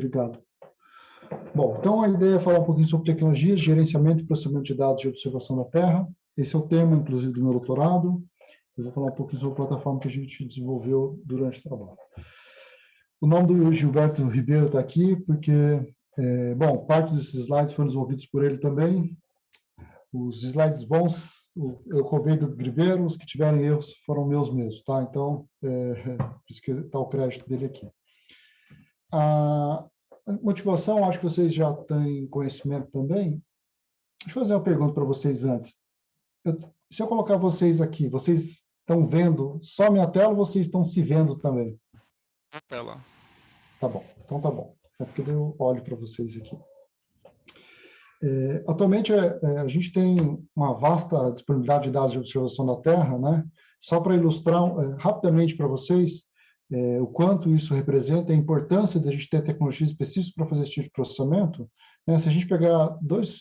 Obrigado. Bom, então a ideia é falar um pouquinho sobre tecnologias, gerenciamento e processamento de dados de observação da Terra. Esse é o tema, inclusive, do meu doutorado. Eu vou falar um pouquinho sobre a plataforma que a gente desenvolveu durante o trabalho. O nome do Gilberto Ribeiro está aqui porque, bom, parte desses slides foram desenvolvidos por ele também. Os slides bons, eu roubei do Ribeiro, os que tiverem erros foram meus mesmos, tá? Então, por isso que está o crédito dele aqui. A motivação, acho que vocês já têm conhecimento também. Deixa eu fazer uma pergunta para vocês antes. Se eu colocar vocês aqui, vocês estão vendo só minha tela ou vocês estão se vendo também? Na tela. Tá bom, então tá bom. É porque eu olho para vocês aqui. Atualmente, a gente tem uma vasta disponibilidade de dados de observação da Terra, né? Só para ilustrar rapidamente para vocês o quanto isso representa, a importância de a gente ter tecnologias específicas para fazer esse tipo de processamento, né? Se a gente pegar dois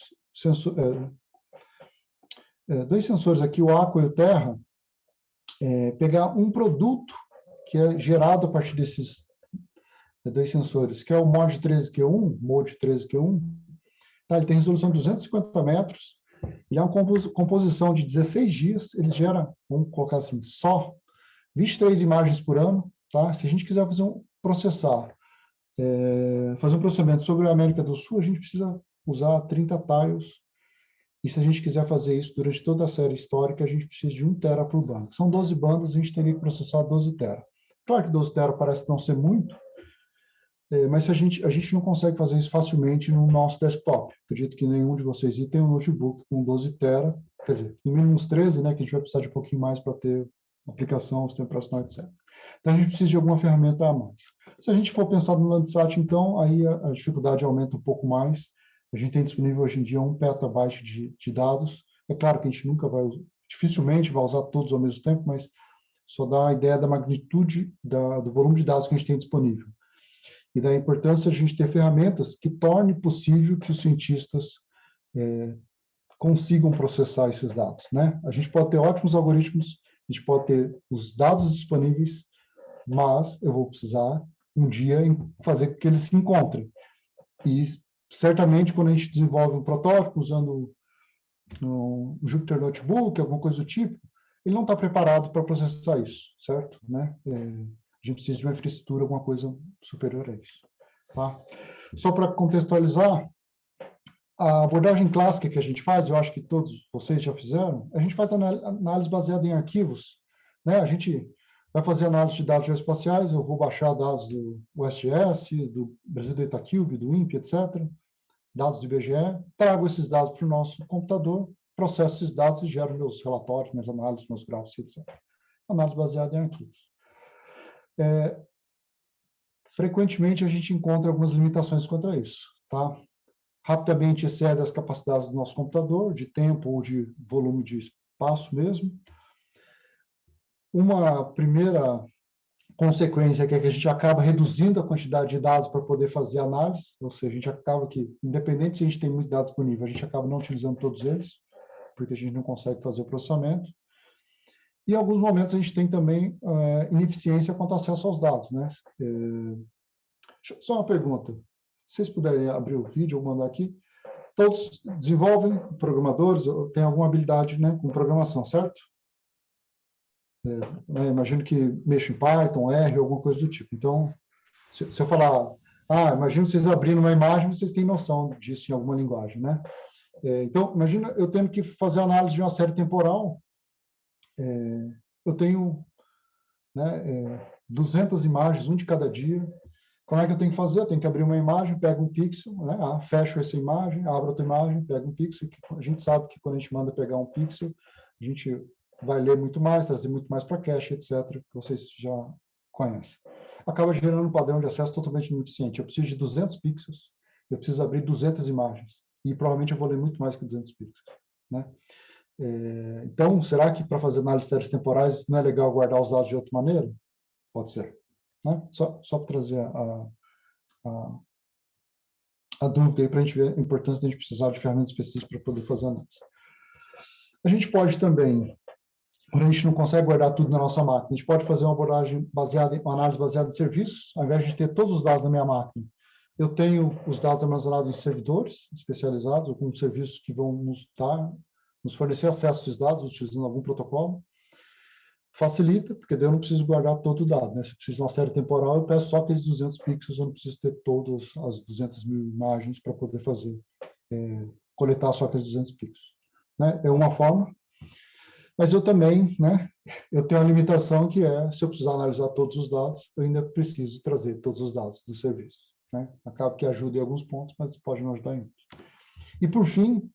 sensores aqui, o Aqua e o Terra, pegar um produto que é gerado a partir desses dois sensores, que é o MOD 13Q1, tá? Ele tem resolução de 250 metros, ele é uma composição de 16 dias, ele gera, vamos colocar assim, só 23 imagens por ano, tá? Se a gente quiser fazer fazer um processamento sobre a América do Sul, a gente precisa usar 30 tiles, e se a gente quiser fazer isso durante toda a série histórica, a gente precisa de 1 tera por banda. São 12 bandas, a gente teria que processar 12 tera. Claro que 12 tera parece não ser muito, mas a gente não consegue fazer isso facilmente no nosso desktop. Acredito que nenhum de vocês aí tem um notebook com 12 tera, quer dizer, no mínimo uns 13, né, que a gente vai precisar de um pouquinho mais para ter aplicação, sistema operacional, etc. Então, a gente precisa de alguma ferramenta a mais. Se a gente for pensar no Landsat, então, aí a dificuldade aumenta um pouco mais. A gente tem disponível hoje em dia 1 petabyte de dados. É claro que a gente dificilmente vai usar todos ao mesmo tempo, mas só dá a ideia da magnitude do volume de dados que a gente tem disponível. E da importância de a gente ter ferramentas que tornem possível que os cientistas consigam processar esses dados, né? A gente pode ter ótimos algoritmos, a gente pode ter os dados disponíveis, mas eu vou precisar um dia fazer com que eles se encontrem. E certamente quando a gente desenvolve um protótipo usando um Jupyter Notebook, alguma coisa do tipo, ele não está preparado para processar isso, certo? Né? A gente precisa de uma infraestrutura, alguma coisa superior a isso. Tá? Só para contextualizar, a abordagem clássica que a gente faz, eu acho que todos vocês já fizeram, a gente faz análise baseada em arquivos, né? A gente vai fazer análise de dados geoespaciais, eu vou baixar dados do USGS, do Brasil Data Cube, do INPE, etc., dados do IBGE, trago esses dados para o nosso computador, processo esses dados e gero meus relatórios, minhas análises, meus gráficos, etc. Análise baseada em arquivos. Frequentemente a gente encontra algumas limitações contra isso, tá? Rapidamente excede as capacidades do nosso computador, de tempo ou de volume de espaço mesmo. Uma primeira consequência é que a gente acaba reduzindo a quantidade de dados para poder fazer análise, ou seja, a gente acaba que, independente se a gente tem muito dados disponível, a gente acaba não utilizando todos eles, porque a gente não consegue fazer o processamento. E em alguns momentos a gente tem também ineficiência quanto ao acesso aos dados, né? Só uma pergunta. Se vocês puderem abrir o vídeo ou mandar aqui, todos desenvolvem, programadores, têm alguma habilidade, né, com programação, certo? Imagino que mexam em Python, R, alguma coisa do tipo. Então, se eu falar, imagino vocês abrindo uma imagem, vocês têm noção disso em alguma linguagem, né? Então, imagina eu tendo que fazer análise de uma série temporal, eu tenho 200 imagens, um de cada dia. Como é que eu tenho que fazer? Eu tenho que abrir uma imagem, pego um pixel, né? Fecho essa imagem, abro outra imagem, pego um pixel. A gente sabe que quando a gente manda pegar um pixel, a gente vai ler muito mais, trazer muito mais para cache, etc., que vocês já conhecem. Acaba gerando um padrão de acesso totalmente ineficiente. Eu preciso de 200 pixels, eu preciso abrir 200 imagens, e provavelmente eu vou ler muito mais que 200 pixels, né? Então, será que para fazer análise de séries temporais não é legal guardar os dados de outra maneira? Pode ser. Né? Só para trazer a dúvida aí para a gente ver a importância de a gente precisar de ferramentas específicas para poder fazer análise. A gente pode também, quando a gente não consegue guardar tudo na nossa máquina, a gente pode fazer uma abordagem uma análise baseada em serviços, ao invés de ter todos os dados na minha máquina, Eu tenho os dados armazenados em servidores especializados, ou com serviços que vão nos fornecer acesso a esses dados utilizando algum protocolo. Facilita, porque daí eu não preciso guardar todo o dado, né? Se eu preciso de uma série temporal, eu peço só aqueles 200 pixels, eu não preciso ter todas as 200 mil imagens para poder fazer, coletar só aqueles 200 pixels. Né? É uma forma, mas eu também, né? Eu tenho a limitação que é, se eu precisar analisar todos os dados, eu ainda preciso trazer todos os dados do serviço. Né? Acaba que ajuda em alguns pontos, mas pode não ajudar em outros. E, por fim,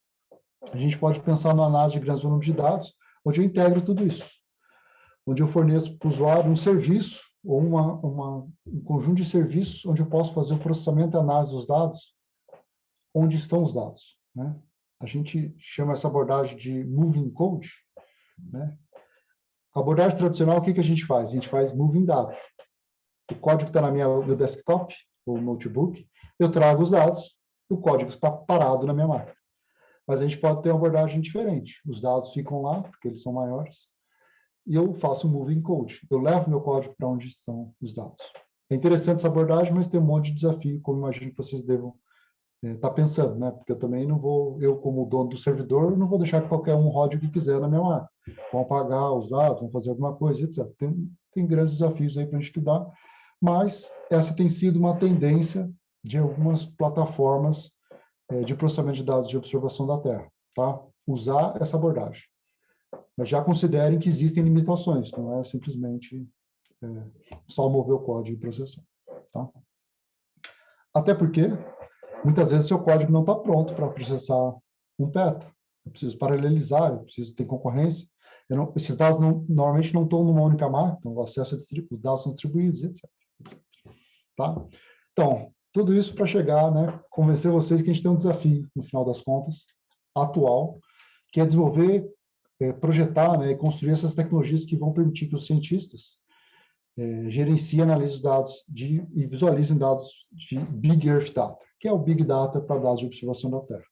a gente pode pensar na análise de grande volume de dados, onde eu integro tudo isso. Onde eu forneço para o usuário um serviço ou um conjunto de serviços onde eu posso fazer o processamento e análise dos dados, onde estão os dados. Né? A gente chama essa abordagem de moving code. Né? A abordagem tradicional, o que a gente faz? A gente faz moving data. O código está no meu desktop, ou notebook, eu trago os dados, o código está parado na minha máquina. Mas a gente pode ter uma abordagem diferente. Os dados ficam lá, porque eles são maiores, e eu faço um moving code. Eu levo meu código para onde estão os dados. É interessante essa abordagem, mas tem um monte de desafio, como imagino que vocês devam estar pensando, né? Porque eu também não vou, eu como dono do servidor, não vou deixar que qualquer um rode o que quiser na minha máquina. Vão apagar os dados, vão fazer alguma coisa, etc. Tem grandes desafios aí para a gente estudar, mas essa tem sido uma tendência de algumas plataformas de processamento de dados de observação da Terra, tá? Usar essa abordagem. Mas já considerem que existem limitações, não é simplesmente só mover o código e processar. Tá? Até porque, muitas vezes, seu código não está pronto para processar um PETA. Eu preciso paralelizar, eu preciso ter concorrência. Esses dados normalmente não estão numa única máquina, então o acesso a os dados são distribuídos, etc. Tá? Então, tudo isso para chegar, né, convencer vocês que a gente tem um desafio, no final das contas, atual, que é desenvolver, projetar, né, e construir essas tecnologias que vão permitir que os cientistas gerenciem e analisem os dados e visualizem dados de Big Earth Data, que é o Big Data para dados de observação da Terra.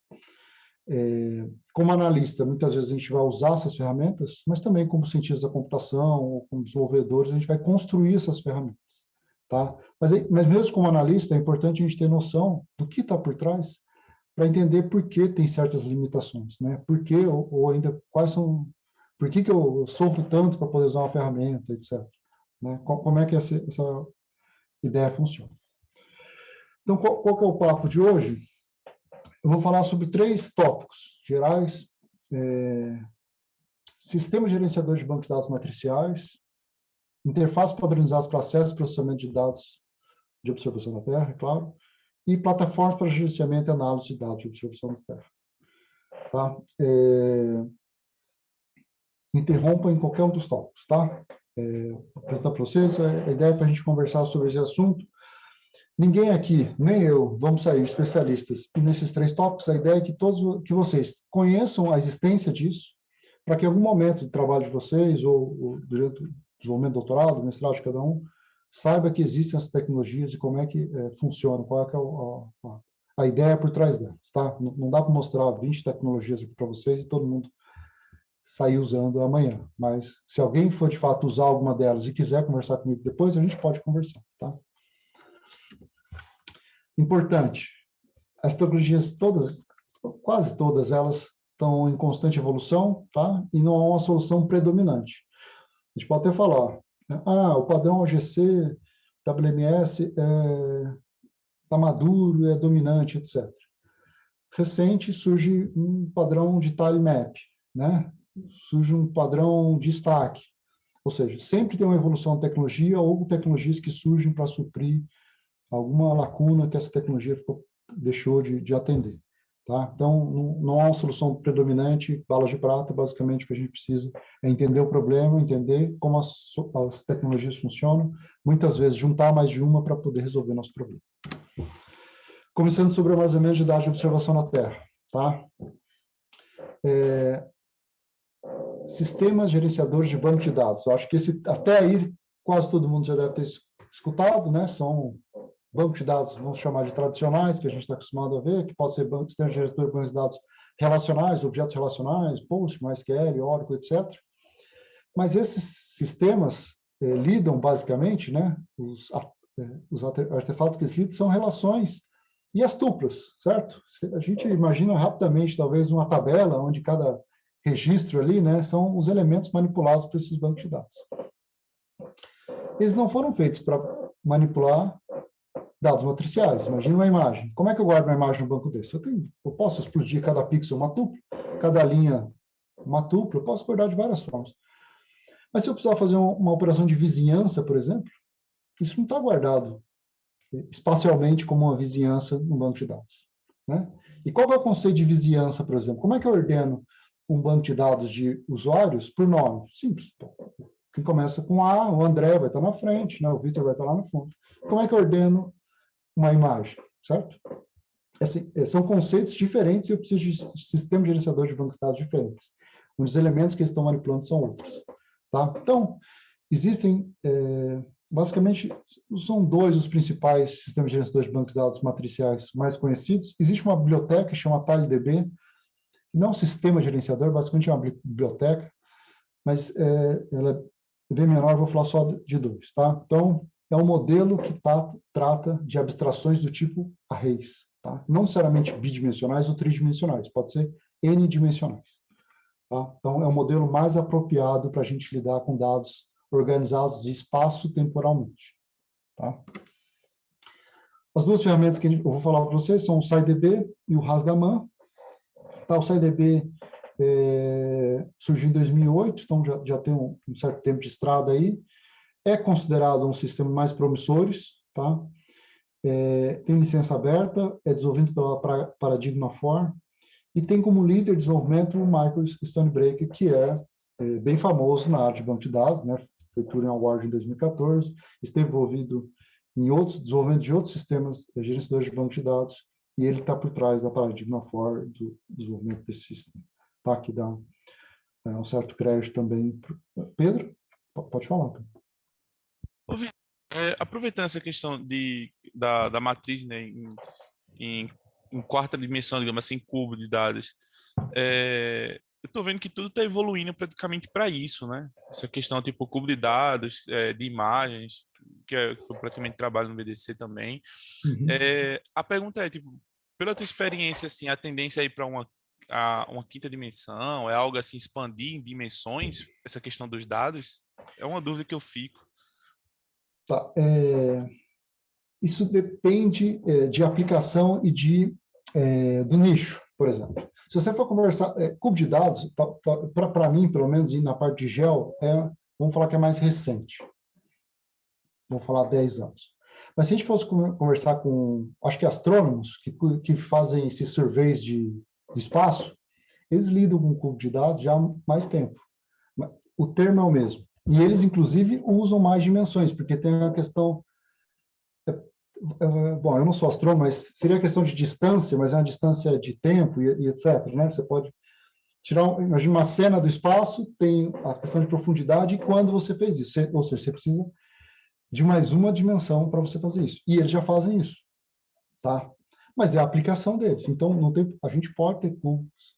Como analista, muitas vezes a gente vai usar essas ferramentas, mas também como cientistas da computação ou como desenvolvedores, a gente vai construir essas ferramentas. Tá? Mas mesmo como analista, é importante a gente ter noção do que está por trás para entender por que tem certas limitações, né? Por que, ou ainda, quais são... Por que eu sofro tanto para poder usar uma ferramenta, etc. Né? Como é que essa ideia funciona? Então, qual que é o papo de hoje? Eu vou falar sobre 3 tópicos gerais. Sistema gerenciador de bancos de dados matriciais, interfaces padronizadas para acesso e processamento de dados de observação da Terra, é claro, e plataformas para gerenciamento e análise de dados de observação da Terra. Tá? Interrompa em qualquer um dos tópicos, tá? Vou apresentar para vocês, a ideia é para a gente conversar sobre esse assunto. Ninguém aqui, nem eu, vamos sair especialistas nesses 3 tópicos. A ideia é que vocês conheçam a existência disso, para que em algum momento do trabalho de vocês, ou durante o desenvolvimento do doutorado, mestrado de cada um, saiba que existem essas tecnologias e como é que funcionam, qual é que é a ideia por trás delas, tá? Não dá para mostrar 20 tecnologias aqui para vocês e todo mundo sair usando amanhã, mas se alguém for de fato usar alguma delas e quiser conversar comigo depois, a gente pode conversar, tá? Importante, as tecnologias todas, quase todas elas estão em constante evolução, tá? E não há uma solução predominante. A gente pode até falar, o padrão OGC, WMS está maduro, é dominante, etc. Recente surge um padrão de tile map, né? Surge um padrão de stack, ou seja, sempre tem uma evolução de tecnologia ou tecnologias que surgem para suprir alguma lacuna que essa tecnologia deixou de atender. Tá? Então, não há uma solução predominante, bala de prata. Basicamente, o que a gente precisa é entender o problema, entender como as tecnologias funcionam, muitas vezes juntar mais de uma para poder resolver nosso problema. Começando sobre o armazenamento de dados de observação na Terra. Tá? Sistemas gerenciadores de banco de dados. Eu acho que até aí quase todo mundo já deve ter escutado, né? São bancos de dados, vamos chamar de tradicionais, que a gente está acostumado a ver, que pode ser sistemas gerenciadores de bancos de dados relacionais, objetos relacionais, PostgreSQL, Oracle, etc. Mas esses sistemas lidam basicamente, né? Os artefatos que eles lidam são relações E as tuplas, certo? A gente imagina rapidamente, talvez, uma tabela onde cada registro ali, né, são os elementos manipulados por esses bancos de dados. Eles não foram feitos para manipular dados matriciais. Imagina uma imagem. Como é que eu guardo uma imagem no banco desse? Eu posso explodir cada pixel uma tupla, cada linha uma tupla, eu posso guardar de várias formas. Mas se eu precisar fazer uma operação de vizinhança, por exemplo, isso não está guardado espacialmente como uma vizinhança no banco de dados, né? E qual é o conceito de vizinhança, por exemplo? Como é que eu ordeno um banco de dados de usuários por nome? Simples. Quem começa com A, o André vai estar na frente, né? O Victor vai estar lá no fundo. Como é que eu ordeno uma imagem, certo? Assim, são conceitos diferentes e eu preciso de sistema gerenciador de bancos de dados diferentes, onde os elementos que eles estão manipulando são outros. Tá? Então, existem, basicamente, são dois os principais sistemas gerenciadores de bancos de dados matriciais mais conhecidos. Existe uma biblioteca que chama TileDB, que não é um sistema gerenciador, basicamente é uma biblioteca, mas ela é bem menor, vou falar só de dois. Tá? Então, é um modelo que trata de abstrações do tipo arrays, tá? Não necessariamente bidimensionais ou tridimensionais, pode ser n-dimensionais. Tá? Então, é um modelo mais apropriado para a gente lidar com dados organizados espaço-temporalmente. Tá? As duas ferramentas que eu vou falar para vocês são o SciDB e o Rasdaman. Tá? O SciDB surgiu em 2008, então já tem um certo tempo de estrada aí. É considerado um dos sistemas mais promissores, tá? Tem licença aberta, é desenvolvido pela Paradigma 4, e tem como líder de desenvolvimento o Michael Stonebraker, que é bem famoso na área de banco de dados, né? Foi Turing Award em 2014, esteve envolvido em outros desenvolvimento de outros sistemas gerenciadores de banco de dados, e ele está por trás da Paradigma 4 do desenvolvimento desse sistema. Tá? Que dá um certo crédito também. Pedro, pode falar, Pedro. Aproveitando essa questão da matriz, né, em quarta dimensão, digamos assim, cubo de dados, eu estou vendo que tudo está evoluindo praticamente para isso, né? Essa questão tipo cubo de dados, de imagens, que eu praticamente trabalho no BDC também. Uhum. A pergunta é, tipo, pela tua experiência, assim, a tendência aí para uma quinta dimensão, é algo assim, expandir em dimensões, essa questão dos dados? É uma dúvida que eu fico. Tá. Isso depende de aplicação e do nicho, por exemplo. Se você for conversar, cubo de dados, para mim, pelo menos, e na parte de gel, vamos falar que é mais recente. Vamos falar 10 anos. Mas se a gente fosse conversar com, acho que astrônomos, que fazem esses surveys de espaço, eles lidam com cubo de dados já há mais tempo. O termo é o mesmo. E eles, inclusive, usam mais dimensões, porque tem a questão... Bom, eu não sou astrônomo, mas seria a questão de distância, mas é uma distância de tempo e etc. Né? Você pode tirar, imagina uma cena do espaço, tem a questão de profundidade, e quando você fez isso, ou seja, você precisa de mais uma dimensão para você fazer isso. E eles já fazem isso, tá? Mas é a aplicação deles. Então, a gente pode ter cubos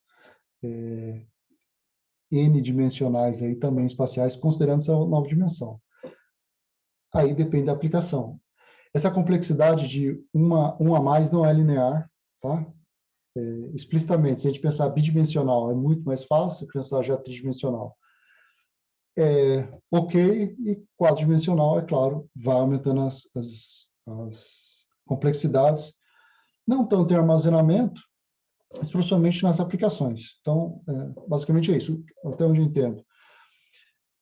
n-dimensionais aí também espaciais, considerando essa nova dimensão. Aí depende da aplicação. Essa complexidade de um a mais não é linear, tá? Explicitamente, se a gente pensar bidimensional, é muito mais fácil pensar já tridimensional. Ok, e quadridimensional, é claro, vai aumentando as complexidades, não tanto em armazenamento, mas principalmente nas aplicações. Então, basicamente é isso, até onde eu entendo.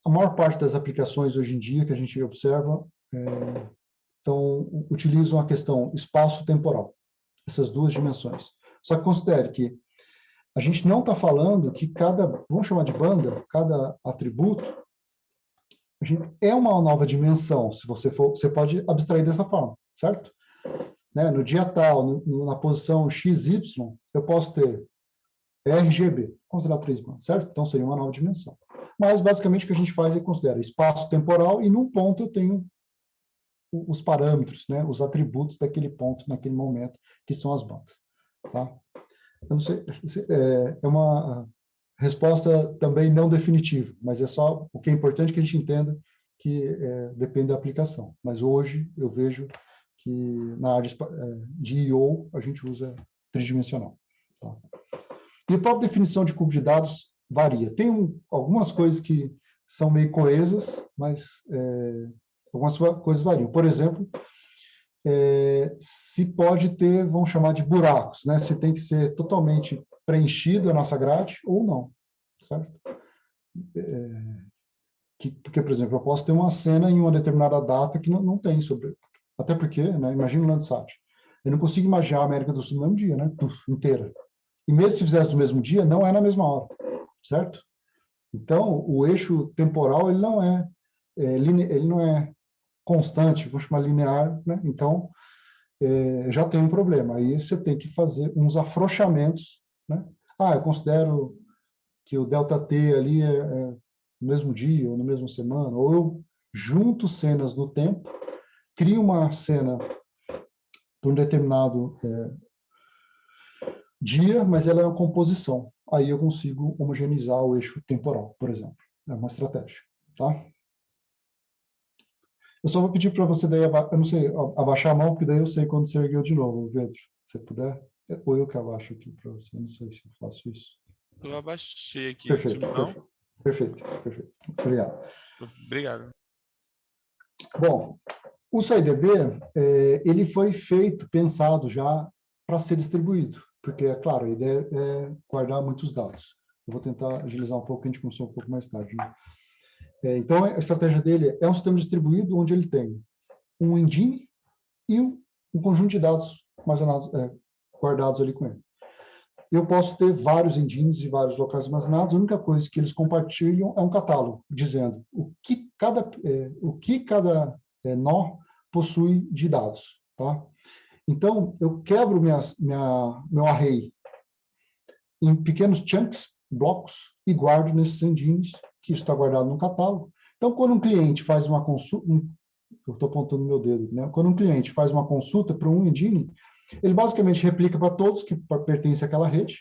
A maior parte das aplicações hoje em dia que a gente observa utilizam a questão espaço-temporal, essas duas dimensões. Só que considere que a gente não está falando que vamos chamar de banda, cada atributo, é uma nova dimensão, se você você pode abstrair dessa forma, certo? Né? No dia tal, na posição XY, eu posso ter RGB, considerar 3 bandas, certo? Então seria uma nova dimensão. Mas basicamente o que a gente faz é considerar espaço temporal e num ponto eu tenho os parâmetros, né, os atributos daquele ponto, naquele momento, que são as bandas. Tá? Então, é uma resposta também não definitiva, mas é só o que é importante que a gente entenda que depende da aplicação. Mas hoje eu vejo que na área de I/O a gente usa tridimensional. Tá? E a própria definição de cubo de dados varia. Tem algumas coisas que são meio coesas, mas algumas coisas variam. Por exemplo, se pode ter, vamos chamar de buracos, né? Se tem que ser totalmente preenchido a nossa grade ou não, certo? Porque, por exemplo, eu posso ter uma cena em uma determinada data que não tem sobre... Até porque, né, imagina o Landsat. Eu não consigo imaginar a América do Sul no mesmo dia, né? Inteira. E mesmo se fizesse no mesmo dia, não é na mesma hora, certo? Então, o eixo temporal, ele não é constante, vou chamar linear, né? Então, já tem um problema. Aí você tem que fazer uns afrouxamentos, né? Eu considero que o ΔT ali é no mesmo dia ou na mesma semana, ou eu junto cenas no tempo, crio uma cena por um determinado dia, mas ela é uma composição. Aí eu consigo homogeneizar o eixo temporal, por exemplo. É uma estratégia, tá? Eu só vou pedir para você daí, eu não sei, abaixar a mão, porque daí eu sei quando você ergueu de novo, Pedro. Se puder, ou eu que abaixo aqui para você, não sei se eu faço isso. Eu abaixei aqui, Perfeito, não? perfeito. Obrigado. Obrigado. Bom, o SciDB, ele foi pensado já para ser distribuído, porque, é claro, a ideia é guardar muitos dados. Eu vou tentar agilizar um pouco, a gente começou um pouco mais tarde, né? Então, a estratégia dele é um sistema distribuído onde ele tem um engine e um conjunto de dados armazenados, guardados ali com ele. Eu posso ter vários engines e vários locais armazenados, a única coisa que eles compartilham é um catálogo, dizendo o que cada nó possui de dados. Tá? Então, eu quebro meu array em pequenos chunks, blocos, e guardo nesses engines, que isso está guardado no catálogo. Então, quando um cliente faz uma consulta, eu estou apontando meu dedo, né? Quando um cliente faz uma consulta para um engine, ele basicamente replica para todos que pertencem àquela rede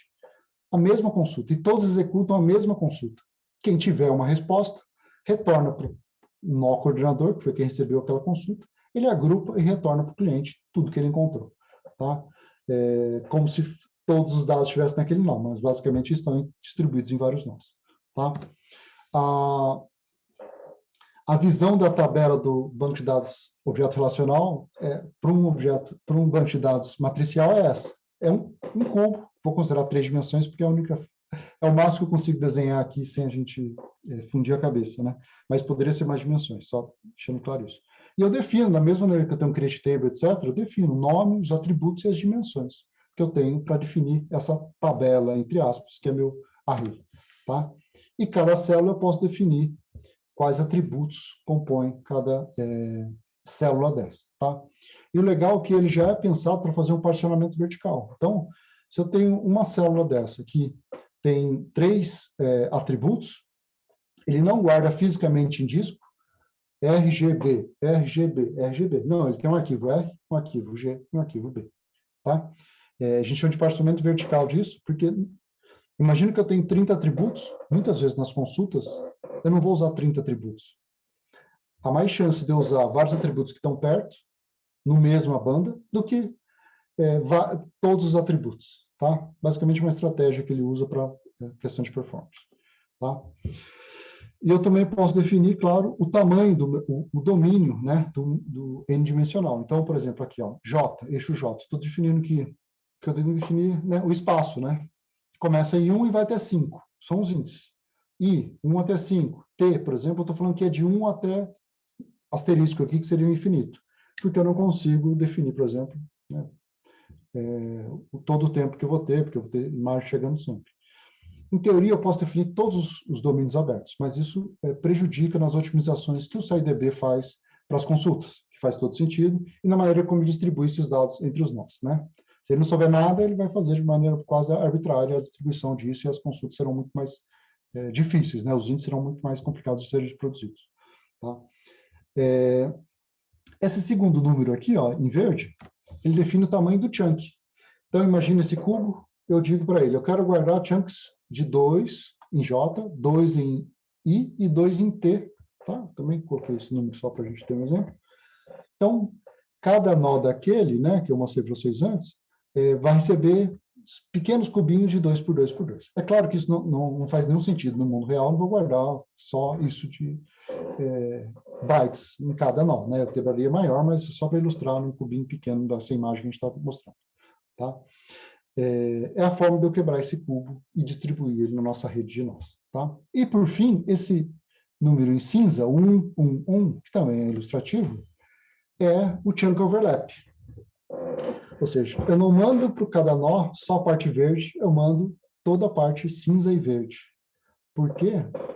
a mesma consulta, e todos executam a mesma consulta. Quem tiver uma resposta, retorna para o nó coordenador, que foi quem recebeu aquela consulta, ele agrupa e retorna para o cliente tudo que ele encontrou. Tá? Como se todos os dados estivessem naquele nó, mas basicamente estão distribuídos em vários nós. Tá? A visão da tabela do banco de dados objeto relacional para um banco de dados matricial é essa. É um cubo, vou considerar 3 dimensões, porque é o máximo que eu consigo desenhar aqui sem a gente fundir a cabeça, né? Mas poderia ser mais dimensões, só deixando claro isso. E eu defino, da mesma maneira que eu tenho um create table, etc., eu defino o nome, os atributos e as dimensões que eu tenho para definir essa tabela, entre aspas, que é meu array. Tá? E cada célula eu posso definir quais atributos compõem cada célula dessa. Tá? E o legal é que ele já é pensado para fazer um particionamento vertical. Então, se eu tenho uma célula dessa que tem 3 atributos, ele não guarda fisicamente em disco RGB, RGB, RGB. Não, ele tem um arquivo R, um arquivo G e um arquivo B. Tá? A gente chama de particionamento vertical disso, porque imagina que eu tenho 30 atributos, muitas vezes nas consultas, eu não vou usar 30 atributos. Há mais chance de eu usar vários atributos que estão perto, no mesma banda, do que todos os atributos. Tá? Basicamente uma estratégia que ele usa para questão de performance. Tá? E eu também posso definir, claro, o tamanho, o domínio, né, do n-dimensional. Então, por exemplo, aqui, ó, J, eixo J. Estou definindo que eu tenho que definir, né, o espaço, né? Começa em 1 e vai até 5. São os índices. I, 1 até 5. T, por exemplo, eu estou falando que é de 1 até asterisco aqui, que seria o infinito. Porque eu não consigo definir, por exemplo, né, todo o tempo que eu vou ter, porque eu vou ter imagem chegando sempre. Em teoria, eu posso definir todos os domínios abertos, mas isso prejudica nas otimizações que o SciDB faz para as consultas, que faz todo sentido, e na maneira como distribui esses dados entre os nós. Né? Se ele não souber nada, ele vai fazer de maneira quase arbitrária a distribuição disso, e as consultas serão muito mais difíceis, né? Os índices serão muito mais complicados de serem produzidos. Tá? Esse segundo número aqui, ó, em verde, ele define o tamanho do chunk. Então, imagina esse cubo, eu digo para ele, eu quero guardar chunks de 2 em J, 2 em I e 2 em T. Tá? Também coloquei esse número só para a gente ter um exemplo. Então, cada nó daquele, né, que eu mostrei para vocês antes, vai receber pequenos cubinhos de 2 por 2 por 2. É claro que isso não faz nenhum sentido no mundo real, não vou guardar só isso de bytes em cada nó, né? Eu quebraria maior, mas só para ilustrar num cubinho pequeno dessa imagem que a gente está mostrando, tá? É a forma de eu quebrar esse cubo e distribuir ele na nossa rede de nós, tá? E, por fim, esse número em cinza, 1, 1, 1, que também é ilustrativo, é o chunk overlap. Ou seja, eu não mando para cada nó só a parte verde, eu mando toda a parte cinza e verde. Porque,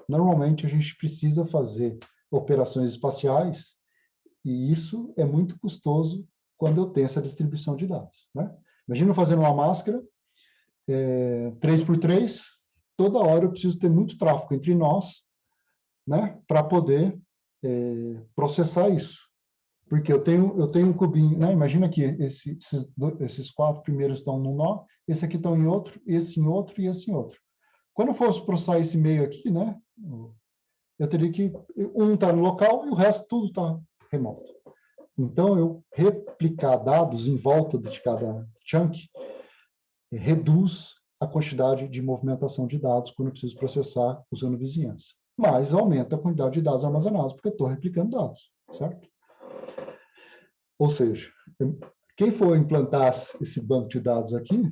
normalmente, a gente precisa fazer operações espaciais e isso é muito custoso quando eu tenho essa distribuição de dados, né? Imagina eu fazendo uma máscara 3x3, toda hora eu preciso ter muito tráfego entre nós, né, para poder processar isso. Porque eu tenho um cubinho, né? Imagina que esses 4 primeiros estão num nó, esse aqui estão em outro, esse em outro e esse em outro. Quando eu fosse processar esse meio aqui, né, eu teria que um está no local e o resto tudo está remoto. Então, eu replicar dados em volta de cada chunk reduz a quantidade de movimentação de dados quando eu preciso processar usando vizinhança. Mas aumenta a quantidade de dados armazenados, porque eu estou replicando dados, certo? Ou seja, quem for implantar esse banco de dados aqui,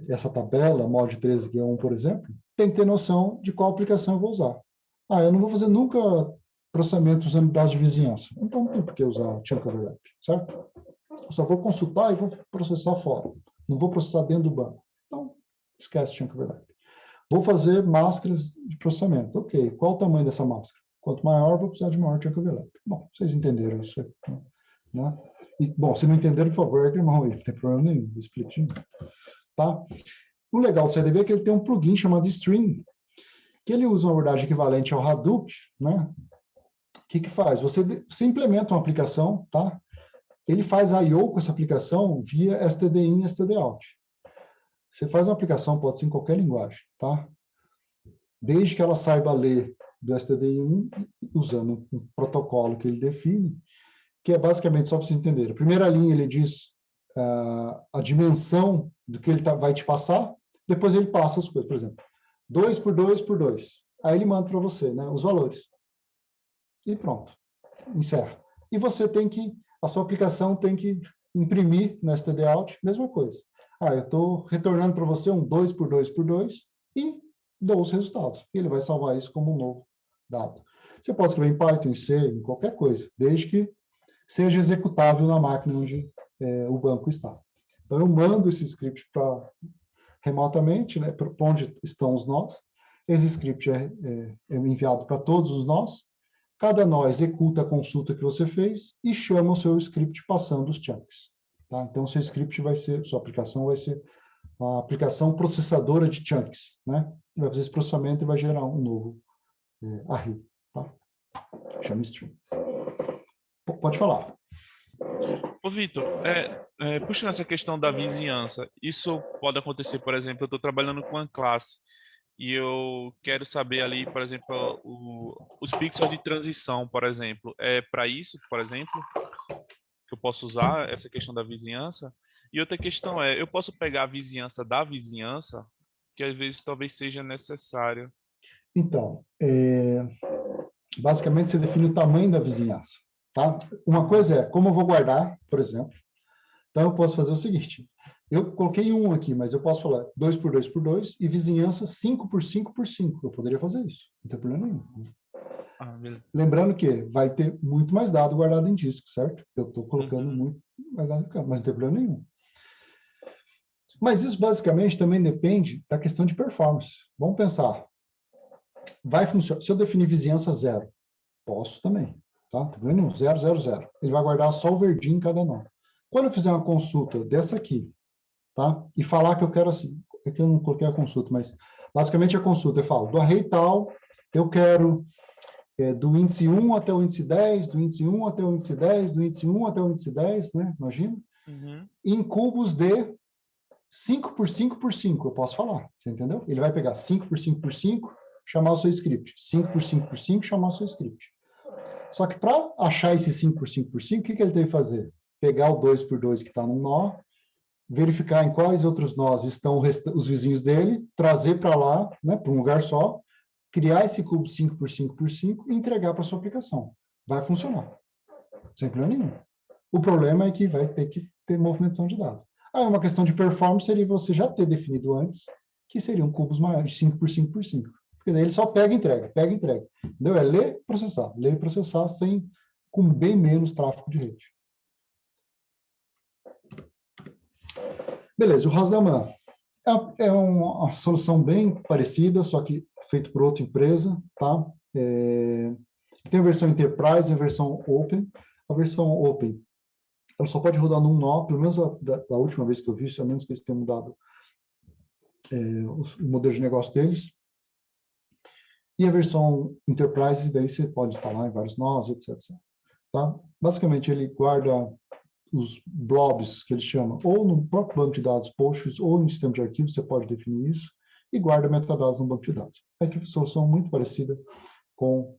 essa tabela, mod 13G1, por exemplo, tem que ter noção de qual aplicação eu vou usar. Eu não vou fazer nunca processamento usando dados de vizinhança. Então, não tem por que usar chunk overlap, certo? Eu só vou consultar e vou processar fora. Não vou processar dentro do banco. Então, esquece chunk overlap. Vou fazer máscaras de processamento. Ok, qual o tamanho dessa máscara? Quanto maior, vou precisar de maior chunk overlap. Bom, vocês entenderam isso aí, né? E, bom, se não entenderam, por favor, ergue a mão aí, não tem problema nenhum, explique. Tá? O legal do CDB é que ele tem um plugin chamado Stream, que ele usa uma abordagem equivalente ao Hadoop, né? O que faz? Você implementa uma aplicação, tá? Ele faz I/O com essa aplicação via std-in e std-out. Você faz uma aplicação, pode ser em qualquer linguagem, tá? Desde que ela saiba ler do std-in, usando um protocolo que ele define, que é basicamente, só para você entender, a primeira linha ele diz a dimensão do que ele vai te passar, depois ele passa as coisas, por exemplo, 2 por 2 por 2. Aí ele manda para você, né, os valores. E pronto, encerra. E você a sua aplicação tem que imprimir no std-out, mesma coisa. Eu estou retornando para você um 2 por 2 por 2 e dou os resultados. E ele vai salvar isso como um novo dado. Você pode escrever em Python, em C, em qualquer coisa, desde que seja executável na máquina onde o banco está. Então, eu mando esse script remotamente, né, para onde estão os nós. Esse script é enviado para todos os nós. Cada nó executa a consulta que você fez e chama o seu script passando os chunks. Tá? Então, seu script sua aplicação vai ser uma aplicação processadora de chunks, né? Vai fazer esse processamento e vai gerar um novo array. Tá? Chama stream. Pode falar. Ô, Vitor, puxando essa questão da vizinhança, isso pode acontecer, por exemplo, eu estou trabalhando com uma classe e eu quero saber ali, por exemplo, os pixels de transição, por exemplo. É para isso, por exemplo, que eu posso usar essa questão da vizinhança? E outra questão eu posso pegar a vizinhança da vizinhança, que às vezes talvez seja necessário. Então, basicamente você define o tamanho da vizinhança, tá? Uma coisa é como eu vou guardar, por exemplo. Então, eu posso fazer o seguinte. Eu coloquei um aqui, mas eu posso falar 2 por 2 por 2 e vizinhança 5 por 5 por 5. Eu poderia fazer isso, não tem problema nenhum. Lembrando que vai ter muito mais dado guardado em disco, certo? Eu estou colocando muito mais dado no campo, mas não tem problema nenhum. Mas isso basicamente também depende da questão de performance. Vamos pensar. Vai funcionar. Se eu definir vizinhança 0, posso também, tá? Não tem problema nenhum. 0, 0, 0. Ele vai guardar só o verdinho em cada nó. Quando eu fizer uma consulta dessa aqui, tá? E falar que eu quero assim, aqui eu não coloquei a consulta, mas basicamente a consulta eu falo do array tal, eu quero do índice 1 até o índice 10, do índice 1 até o índice 10, do índice 1 até o índice 10, né? Imagina? Em cubos de 5 por 5 por 5, eu posso falar, você entendeu? Ele vai pegar 5 por 5 por 5, chamar o seu script. 5 por 5 por 5, chamar o seu script. Só que para achar esse 5 por 5 por 5, o que ele tem que fazer? pegar o 2 por 2 que está num nó, verificar em quais outros nós estão os vizinhos dele, trazer para lá, né, para um lugar só, criar esse cubo 5 por 5 por 5 e entregar para sua aplicação. Vai funcionar, sem problema nenhum. O problema é que vai ter que ter movimentação de dados. Aí uma questão de performance seria você já ter definido antes que seriam cubos maiores, 5 por 5 por 5. Porque daí ele só pega e entrega, pega e entrega. Entendeu? É ler e processar com bem menos tráfego de rede. Beleza, o Hasdaman é uma solução bem parecida, só que feito por outra empresa, tá? Tem a versão Enterprise e a versão Open. A versão Open, ela só pode rodar num nó, pelo menos da última vez que eu vi, a menos que eles tenham mudado o modelo de negócio deles. E a versão Enterprise, daí você pode instalar em vários nós, etc. Tá? Basicamente, ele guarda os blobs, que ele chama, ou no próprio banco de dados PostGIS, ou no sistema de arquivos, você pode definir isso, e guarda metadados no banco de dados. É que solução muito parecida com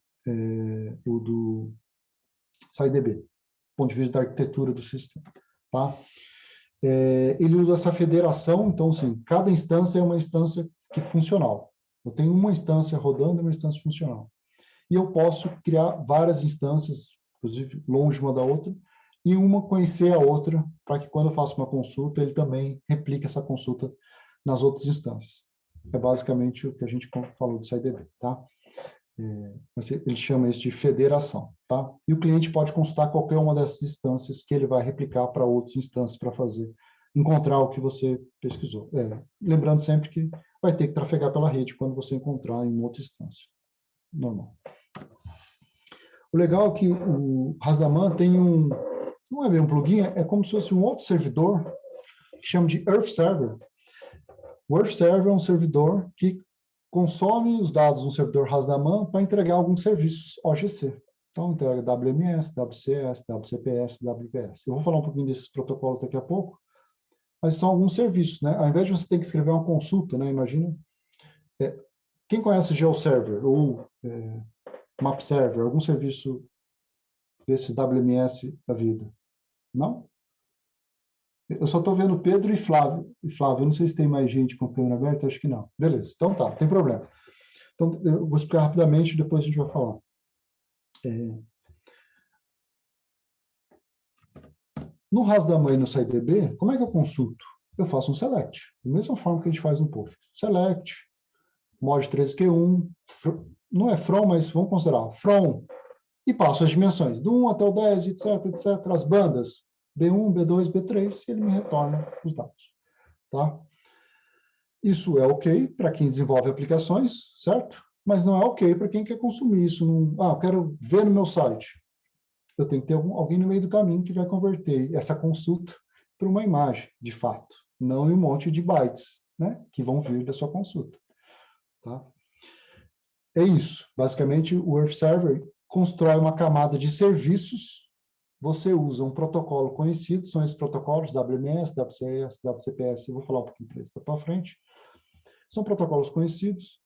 o do SciDB, do ponto de vista da arquitetura do sistema. Tá? Ele usa essa federação, então, assim, cada instância é uma instância que é funcional. Eu tenho uma instância rodando e uma instância funcional. E eu posso criar várias instâncias, inclusive longe uma da outra, e uma conhecer a outra, para que quando eu faço uma consulta, ele também replique essa consulta nas outras instâncias. É basicamente o que a gente falou do SciDB, tá? Ele chama isso de federação, tá? E o cliente pode consultar qualquer uma dessas instâncias que ele vai replicar para outras instâncias para encontrar o que você pesquisou. Lembrando sempre que vai ter que trafegar pela rede quando você encontrar em outra instância. Normal. O legal é que o Hasdaman tem não é bem um plugin, é como se fosse um outro servidor, que chama de Earth Server. O Earth Server é um servidor que consome os dados no servidor Hasdaman para entregar alguns serviços OGC. Então, entrega WMS, WCS, WCPS, WPS. Eu vou falar um pouquinho desses protocolos daqui a pouco, mas são alguns serviços, né? Ao invés de você ter que escrever uma consulta, né? Imagina, quem conhece GeoServer ou MapServer, algum serviço desses WMS da vida? Não? Eu só estou vendo Pedro e Flávio. Eu não sei se tem mais gente com a câmera aberta, acho que não. Beleza, então tá, não tem problema. Então, eu vou explicar rapidamente, depois a gente vai falar. No Hasdaman e no SciDB, como é que eu consulto? Eu faço um select, da mesma forma que a gente faz no post. Select, mod 13Q1, não é from, mas vamos considerar from, e passo as dimensões, do 1 até o 10, etc, etc, as bandas, B1, B2, B3, e ele me retorna os dados. Tá? Isso é ok para quem desenvolve aplicações, certo? Mas não é ok para quem quer consumir isso. Eu quero ver no meu site. Eu tenho que ter alguém no meio do caminho que vai converter essa consulta para uma imagem, de fato, não em um monte de bytes, né, que vão vir da sua consulta. Tá? É isso. Basicamente, o Earth Server constrói uma camada de serviços. Você usa um protocolo conhecido, são esses protocolos WMS, WCS, WCPS, eu vou falar um pouquinho para frente. São protocolos conhecidos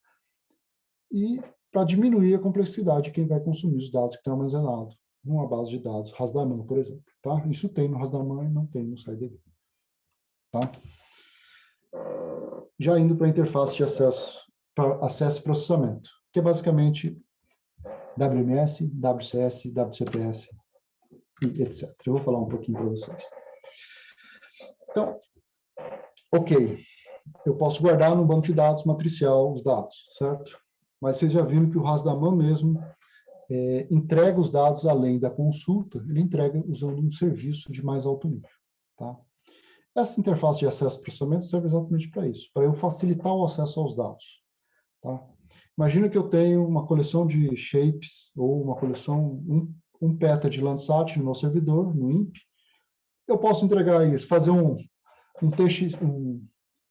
e para diminuir a complexidade de quem vai consumir os dados que estão armazenados numa base de dados Hasdaman, por exemplo. Tá? Isso tem no Hasdaman e não tem no SciDB. Tá? Já indo para a interface de acesso e processamento, que é basicamente WMS, WCS, WCPS, e etc. Eu vou falar um pouquinho para vocês. Então, ok, eu posso guardar no banco de dados matricial os dados, certo? Mas vocês já viram que o Hasdaman mesmo entrega os dados além da consulta, ele entrega usando um serviço de mais alto nível. Tá? Essa interface de acesso e processamento serve exatamente para isso, para eu facilitar o acesso aos dados. Tá? Imagina que eu tenho uma coleção de shapes ou uma coleção, um peta de Landsat no meu servidor, no INPE. Eu posso entregar isso, fazer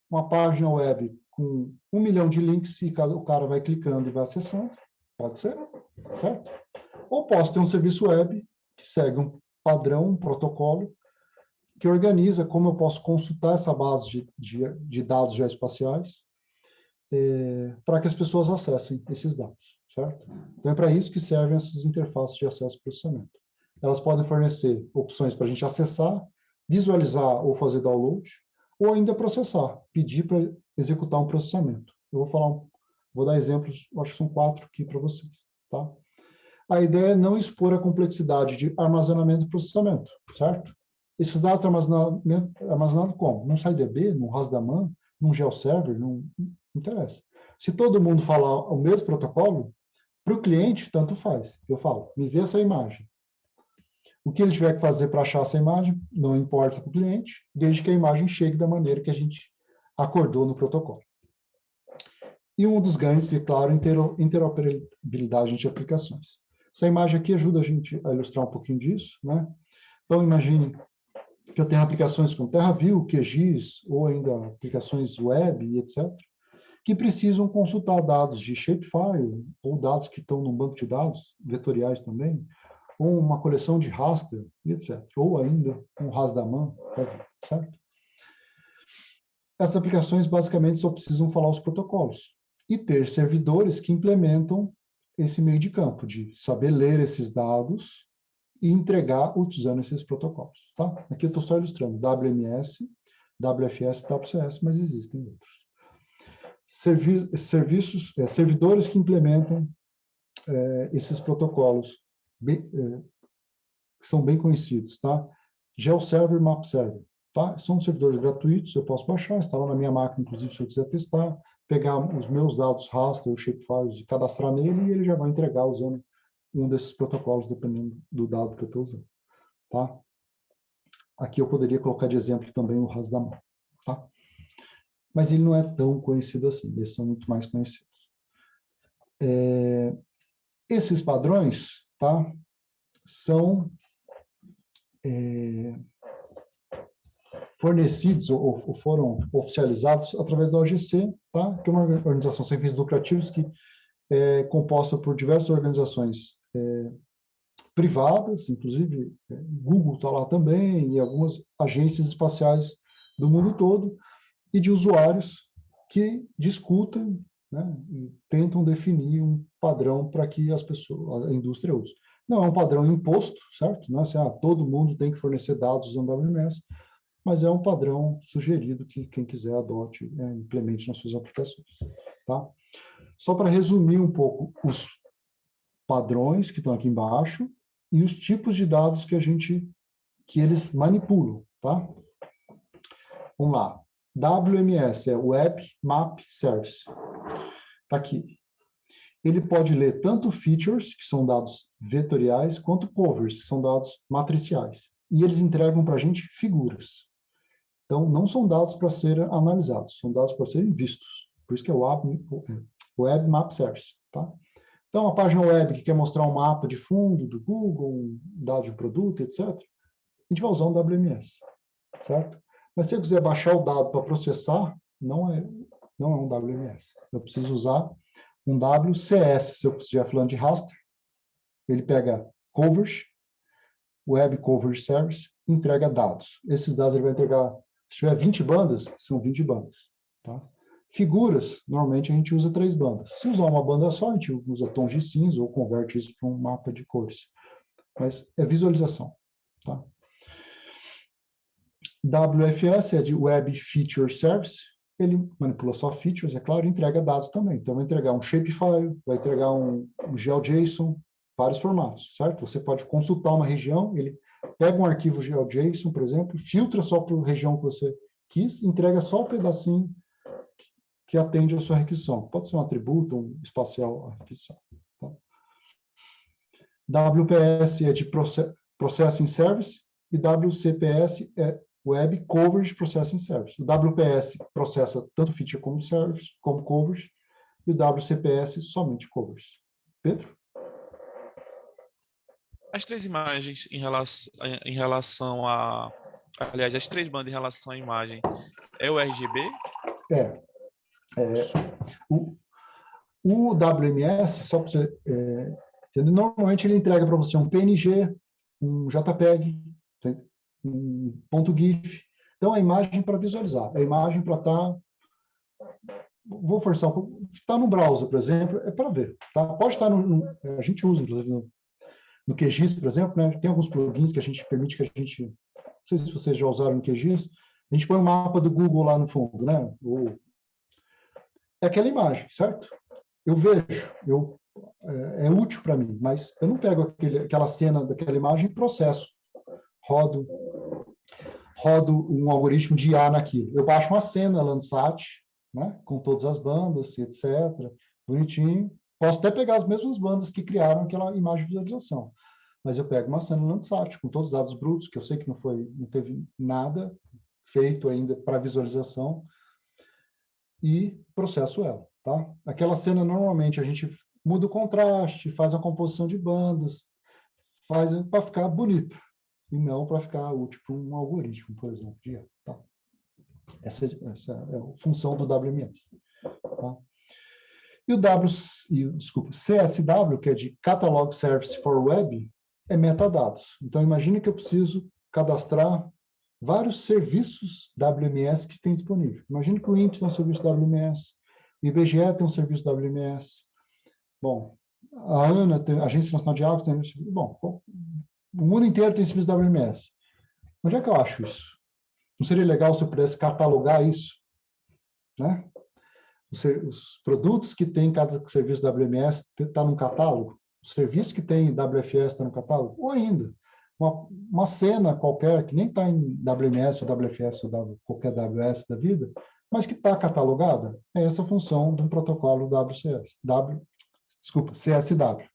uma página web com 1 milhão de links e o cara vai clicando e vai acessando. Pode ser, certo? Ou posso ter um serviço web que segue um padrão, um protocolo, que organiza como eu posso consultar essa base de dados geoespaciais para que as pessoas acessem esses dados, certo? Então, é para isso que servem essas interfaces de acesso e processamento. elas podem fornecer opções para a gente acessar, visualizar ou fazer download, ou ainda processar, pedir para executar um processamento. Eu vou dar exemplos, acho que são 4 aqui para vocês, tá? A ideia é não expor a complexidade de armazenamento e processamento, certo? Esses dados estão armazenados como? Num CIDB, num RASDAMAN, num GeoServer, não interessa. Se todo mundo falar o mesmo protocolo, para o cliente, tanto faz. Eu falo, me vê essa imagem. O que ele tiver que fazer para achar essa imagem, não importa para o cliente, desde que a imagem chegue da maneira que a gente acordou no protocolo. E um dos ganhos, é claro, interoperabilidade entre aplicações. Essa imagem aqui ajuda a gente a ilustrar um pouquinho disso, né? Então, imagine que eu tenho aplicações com TerraView, QGIS, ou ainda aplicações web e etc., que precisam consultar dados de shapefile, ou dados que estão num banco de dados, vetoriais também, ou uma coleção de raster, e etc., ou ainda um RASDAMAN, certo? Essas aplicações, basicamente, só precisam falar os protocolos e ter servidores que implementam esse meio de campo, de saber ler esses dados e entregar utilizando esses protocolos, tá? Aqui eu estou só ilustrando WMS, WFS e WCS, mas existem outros. Servidores que implementam esses protocolos que são bem conhecidos, tá? GeoServer, MapServer, tá? São servidores gratuitos, eu posso baixar, instalar na minha máquina, inclusive, se eu quiser testar, pegar os meus dados raster, os shapefiles e cadastrar nele, e ele já vai entregar usando um desses protocolos, dependendo do dado que eu estou usando, tá? Aqui eu poderia colocar de exemplo também o RASDAMAN, tá? Mas ele não é tão conhecido assim, eles são muito mais conhecidos. Esses padrões, tá? São fornecidos ou foram oficializados através da OGC, tá? Que é uma organização sem fins lucrativos que é composta por diversas organizações privadas, inclusive Google está lá também, e algumas agências espaciais do mundo todo, e de usuários que discutem, né, e tentam definir um padrão para que as pessoas, a indústria use. Não é um padrão imposto, certo? Não é assim, todo mundo tem que fornecer dados usando WMS, mas é um padrão sugerido que quem quiser adote, implemente nas suas aplicações, tá? Só para resumir um pouco os padrões que estão aqui embaixo e os tipos de dados que eles manipulam, tá? Vamos lá. WMS é Web Map Service. Tá aqui. Ele pode ler tanto features, que são dados vetoriais, quanto covers, que são dados matriciais. E eles entregam para a gente figuras. Então, não são dados para serem analisados, são dados para serem vistos. Por isso que é Web Map Service, tá? Então, a página web que quer mostrar um mapa de fundo do Google, um dado de produto, etc., a gente vai usar um WMS, certo? Mas se eu quiser baixar o dado para processar, não é um WMS. Eu preciso usar um WCS, se eu estiver falando de raster. Ele pega coverage, Web Coverage Service, entrega dados. Esses dados ele vai entregar, se tiver 20 bandas, são 20 bandas, tá? Figuras, normalmente a gente usa 3 bandas. Se usar uma banda só, a gente usa tons de cinza ou converte isso para um mapa de cores. Mas é visualização, tá? WFS é de Web Feature Service. Ele manipula só features, é claro, e entrega dados também. Então, vai entregar um shapefile, vai entregar um GeoJSON, vários formatos, certo? Você pode consultar uma região, ele pega um arquivo GeoJSON, por exemplo, filtra só para a região que você quis, entrega só o pedacinho que atende a sua requisição. Pode ser um atributo, um espacial a requisição. Tá? WPS é de Processing Service e WCPS é Web Coverage Processing Service. O WPS processa tanto feature como service, como coverage, e o WCPS somente coverage. Pedro? As 3 imagens em relação a... Aliás, as 3 bandas em relação à imagem, é o RGB? O WMS, só para você entender, normalmente ele entrega para você um PNG, um JPEG, um ponto GIF. Então, a imagem para visualizar, a imagem para estar... Vou forçar um pouco. Está no browser, por exemplo, é para ver. Tá? Pode estar a gente usa, inclusive, no QGIS, por exemplo, né? Tem alguns plugins que a gente permite que a gente, não sei se vocês já usaram no QGIS, a gente põe um mapa do Google lá no fundo, né? É aquela imagem, certo? Eu vejo, é útil para mim, mas eu não pego aquela cena daquela imagem e processo, rodo um algoritmo de IA naquilo. Eu baixo uma cena Landsat, né, com todas as bandas, etc., bonitinho. Posso até pegar as mesmas bandas que criaram aquela imagem de visualização, mas eu pego uma cena Landsat com todos os dados brutos, que eu sei que não teve nada feito ainda para visualização, e processo ela, tá? Aquela cena, normalmente, a gente muda o contraste, faz a composição de bandas, faz para ficar bonita, e não para ficar útil para um algoritmo, por exemplo, de IA, tá? Essa é a função do WMS, tá? E o CSW, que é de Catalog Service for Web, é metadados. Então, imagine que eu preciso cadastrar vários serviços WMS que tem disponível. Imagine que o INPE tem um serviço WMS, o IBGE tem um serviço WMS. Bom, a ANA, a Agência Nacional de Águas, tem um serviço. Bom, o mundo inteiro tem serviço WMS. Onde é que eu acho isso? Não seria legal se eu pudesse catalogar isso? Né? Os produtos que tem cada serviço WMS está no catálogo? Os serviços que tem WFS está no catálogo? Ou ainda, uma cena qualquer, que nem está em WMS ou WFS ou qualquer WS da vida, mas que está catalogada, é essa a função de um protocolo CSW.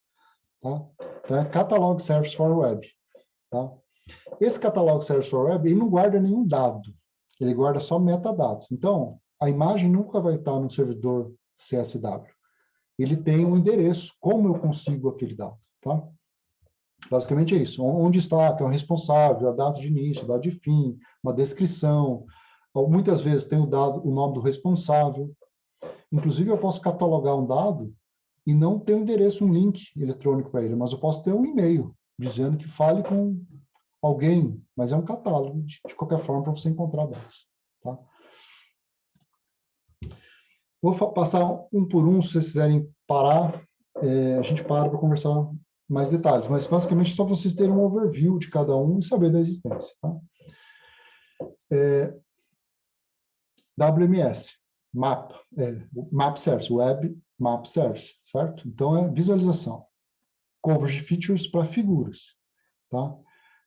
Tá? Então, é Catalog Service for Web. Tá? Esse Catalog Service for Web, ele não guarda nenhum dado, ele guarda só metadados. Então, a imagem nunca vai estar no servidor CSW. Ele tem um endereço, como eu consigo aquele dado. Tá? Basicamente é isso. Onde está, que é o responsável, a data de início, a data de fim, uma descrição. Muitas vezes tem o nome do responsável. Inclusive, eu posso catalogar um dado e não ter um endereço, um link eletrônico para ele, mas eu posso ter um e-mail dizendo que fale com alguém, mas é um catálogo, de qualquer forma, para você encontrar dados. Tá? Vou passar um por um, se vocês quiserem parar, a gente para conversar mais detalhes, mas basicamente só vocês terem um overview de cada um e saber da existência. Tá? WMS, Map Service, Web Map Service, certo? Então, é visualização. Coverage Features para figuras, tá?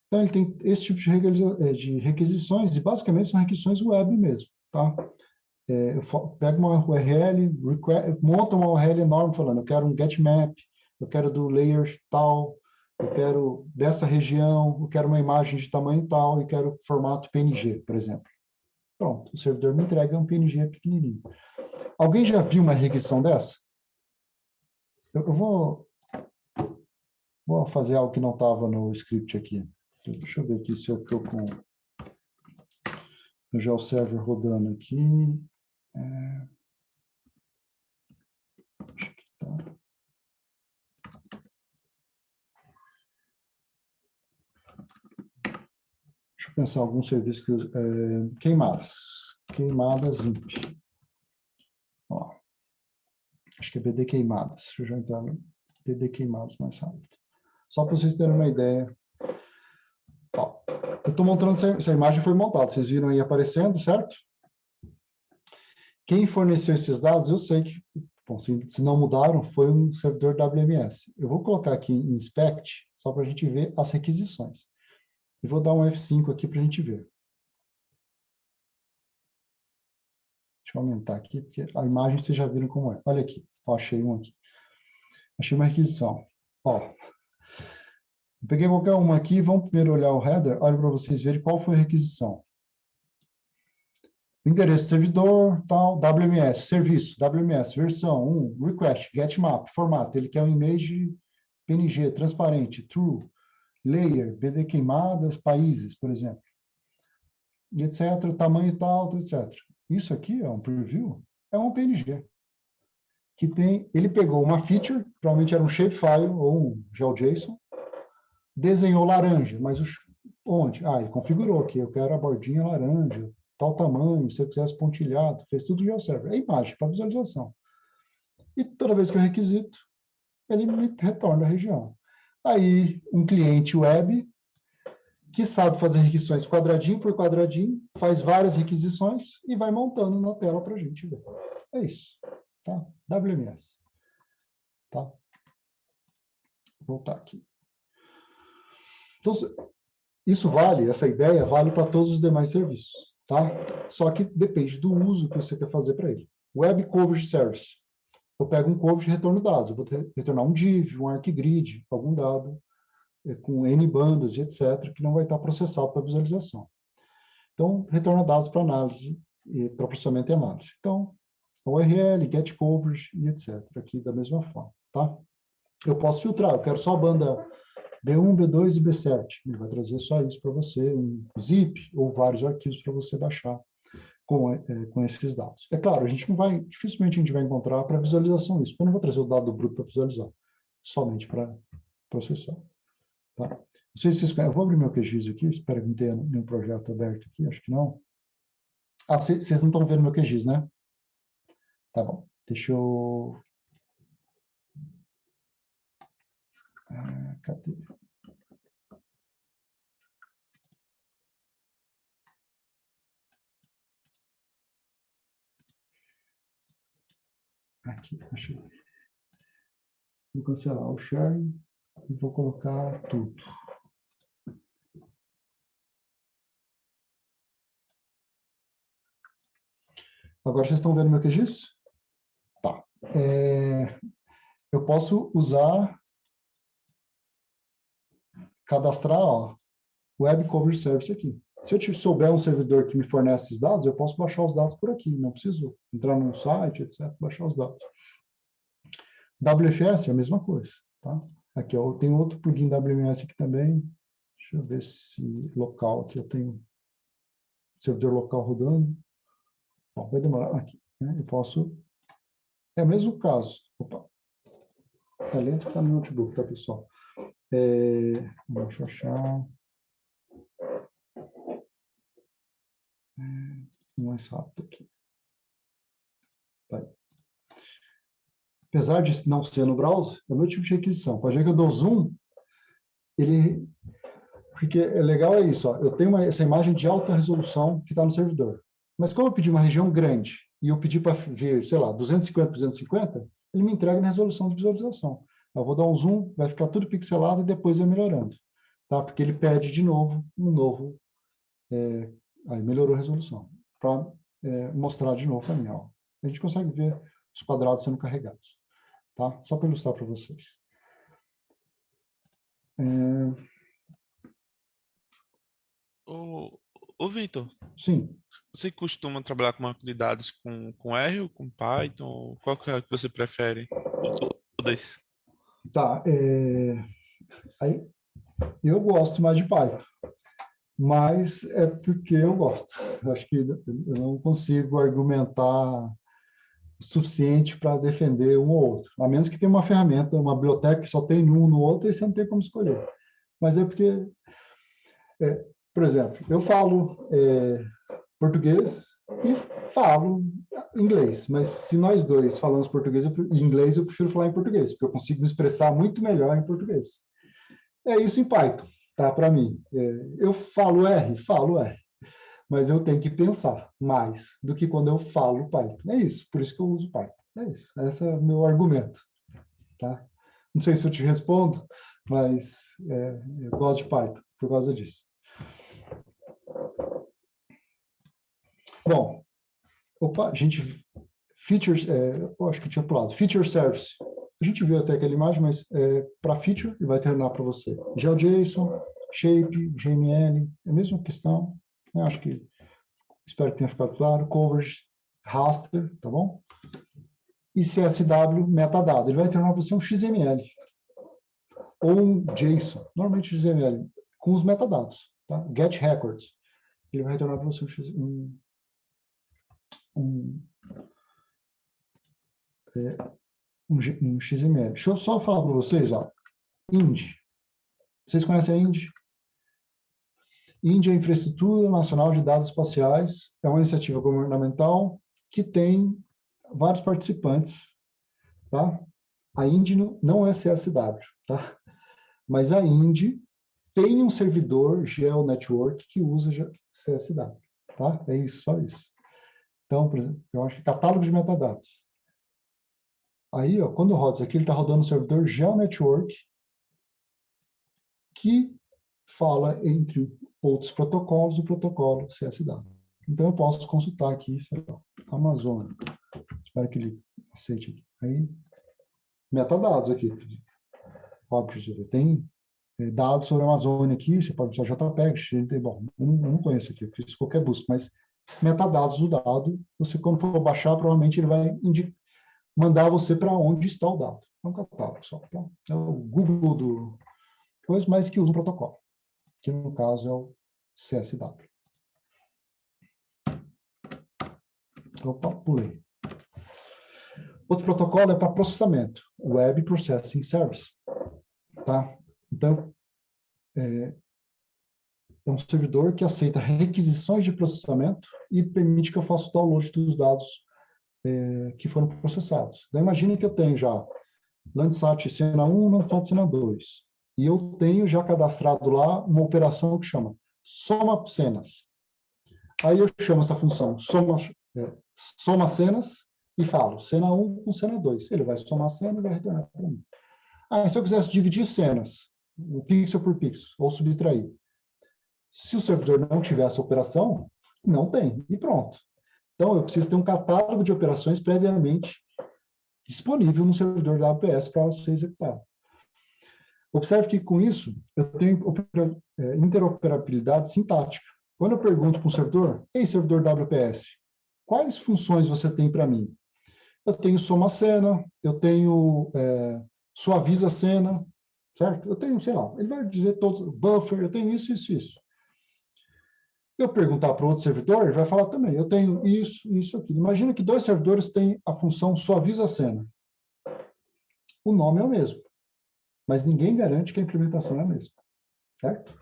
Então, ele tem esse tipo de requisições, e basicamente são requisições web mesmo, tá? Eu pego uma URL, monto uma URL enorme falando, eu quero um getMap, eu quero do layer tal, eu quero dessa região, eu quero uma imagem de tamanho tal e quero formato PNG, por exemplo. Pronto, o servidor me entrega um PNG pequenininho. Alguém já viu uma requisição dessa? Eu vou fazer algo que não estava no script aqui. Deixa eu ver aqui se eu estou com já o server rodando aqui. Acho que tá. Deixa eu pensar algum serviço que queimadas INPE. Ó, acho que é BD queimadas. Deixa eu já entrar no BD queimadas mais rápido. Só para vocês terem uma ideia. Ó, eu estou montando essa imagem, foi montada. Vocês viram aí aparecendo, certo? Quem forneceu esses dados, eu sei que, bom, se não mudaram, foi um servidor WMS. Eu vou colocar aqui em Inspect, só para a gente ver as requisições. E vou dar um F5 aqui para a gente ver. Deixa eu aumentar aqui, porque a imagem vocês já viram como é. Olha aqui, ó, achei um aqui. Achei uma requisição. Ó, eu peguei qualquer uma aqui, vamos primeiro olhar o header, olha para vocês verem qual foi a requisição. Endereço do servidor, tal, WMS, serviço, WMS, versão 1, request, getMap, formato, ele quer um image PNG, transparente, true, layer, BD queimadas, países, por exemplo, e etc., tamanho tal, etc. Isso aqui é um preview, é um PNG, que tem, ele pegou uma feature, provavelmente era um shapefile ou um GeoJSON, desenhou laranja, mas onde? Ele configurou aqui, eu quero a bordinha laranja, tal tamanho, se eu quisesse pontilhado, fez tudo no GeoServer. É imagem para visualização. E toda vez que eu requisito, ele me retorna a região. Aí, um cliente web que sabe fazer requisições quadradinho por quadradinho, faz várias requisições e vai montando na tela para a gente ver. É isso, tá? WMS. Tá? Vou voltar aqui. Então, isso vale, essa ideia vale para todos os demais serviços, tá? Só que depende do uso que você quer fazer para ele. Web Coverage Service. Eu pego um coverage e retorno dados. Eu vou retornar um div, um ArcGrid, algum dado com N bandas e etc., que não vai estar processado para visualização. Então, retorna dados para análise, para processamento e análise. Então, URL, get coverage e etc., aqui da mesma forma, tá? Eu posso filtrar, eu quero só a banda B1, B2 e B7. Ele vai trazer só isso para você, um zip ou vários arquivos para você baixar com esses dados. É claro, dificilmente a gente vai encontrar para visualização isso, porque eu não vou trazer o dado bruto para visualizar, somente para processar. Tá? Não sei se vocês conhecem, eu vou abrir meu QGIS aqui, espero que não tenha nenhum projeto aberto aqui, acho que não. Ah, vocês não estão vendo meu QGIS, né? Tá bom, deixa eu... cadê? Aqui, achei. Vou cancelar o sharing e vou colocar tudo. Agora vocês estão vendo meu QGIS? Tá. Eu posso usar, cadastrar, ó, Web Coverage Service aqui. Se eu souber um servidor que me fornece esses dados, eu posso baixar os dados por aqui. Não preciso entrar no site, etc., baixar os dados. WFS é a mesma coisa, tá? Aqui, ó, eu tenho outro plugin WMS aqui também. Deixa eu ver se local aqui eu tenho servidor local rodando. Bom, vai demorar aqui, né? Eu posso... É o mesmo caso. Opa. Tá lento, tá no notebook, tá, pessoal? Deixa eu achar... mais rápido aqui. Tá. Apesar de não ser no browser, é o meu tipo de requisição. Pode ver que eu dou zoom, ele... Porque é legal é isso, ó. Eu tenho essa imagem de alta resolução que está no servidor. Mas como eu pedi uma região grande e eu pedi para ver, sei lá, 250 por 250, ele me entrega na resolução de visualização. Eu vou dar um zoom, vai ficar tudo pixelado e depois vai melhorando. Tá? Porque ele pede de novo aí melhorou a resolução, para mostrar de novo para mim. Ó. A gente consegue ver os quadrados sendo carregados. Tá? Só para ilustrar para vocês. Ô Vitor, Sim. você costuma trabalhar com banco de dados com R ou com Python? Qual que é o que você prefere? Ou todas? Tá. Aí, eu gosto mais de Python, mas é porque eu gosto. Eu acho que eu não consigo argumentar o suficiente para defender um ou outro, a menos que tenha uma ferramenta, uma biblioteca que só tem um no outro e você não tem como escolher. Mas é porque, por exemplo, eu falo português e falo inglês, mas se nós dois falamos português e inglês, eu prefiro falar em português, porque eu consigo me expressar muito melhor em português. É isso em Python, tá? Para mim. Eu falo R, mas eu tenho que pensar mais do que quando eu falo Python. É isso, por isso que eu uso Python. É isso, esse é o meu argumento, tá? Não sei se eu te respondo, mas eu gosto de Python por causa disso. Bom, opa, features, eu acho que tinha pulado, feature service. A gente viu até aquela imagem, mas para feature, ele vai terminar para você. GeoJSON, Shape, GML, é a mesma questão. Eu acho que, espero que tenha ficado claro. Coverage, raster, tá bom? E CSW, metadado. Ele vai terminar para você um XML. Ou um JSON, normalmente XML, com os metadados, tá? Get records. Ele vai retornar para você um XML. Deixa eu só falar para vocês, ó. INDI. Vocês conhecem a INDI? INDI é a Infraestrutura Nacional de Dados Espaciais. É uma iniciativa governamental que tem vários participantes, tá? A INDI não é CSW, tá? Mas a Indy tem um servidor Geo Network que usa CSW, tá? É isso, só isso. Então, por exemplo, eu acho que catálogo de metadados. Aí, ó, quando roda isso aqui, ele está rodando um servidor Geo Network que fala, entre outros protocolos, o protocolo CSW. Então, eu posso consultar aqui, sei lá, Amazon. Espero que ele aceite aqui. Aí, metadados aqui. Óbvio, tem dados sobre a Amazônia aqui, você pode usar JPEG, bom, eu não conheço aqui, eu fiz qualquer busca, mas metadados do dado, você quando for baixar, provavelmente ele vai mandar você para onde está o dado. É um catálogo só. Tá? É o Google do coisa, mas que usa um protocolo, que no caso é o CSW. Opa, pulei. Outro protocolo é para processamento, Web Processing Service. Tá? Então, é um servidor que aceita requisições de processamento e permite que eu faça o download dos dados que foram processados. Então, imagine que eu tenho já Landsat Cena 1, Landsat Cena 2, e eu tenho já cadastrado lá uma operação que chama soma cenas. Aí eu chamo essa função soma cenas e falo cena 1 com cena 2. Ele vai somar a cena e vai retornar para mim. Se eu quisesse dividir cenas, pixel por pixel, ou subtrair, se o servidor não tiver essa operação, não tem, e pronto. Então, eu preciso ter um catálogo de operações previamente disponível no servidor da AWS para ser executado. Observe que, com isso, eu tenho interoperabilidade sintática. Quando eu pergunto para um servidor, ei, servidor WPS, quais funções você tem para mim? Eu tenho soma cena, eu tenho suaviza cena, certo? Eu tenho, sei lá, ele vai dizer todos, buffer, eu tenho isso, isso, isso. Se eu perguntar para outro servidor, ele vai falar também, eu tenho isso, isso, aquilo. Imagina que dois servidores têm a função suaviza cena. O nome é o mesmo, mas ninguém garante que a implementação é a mesma, certo?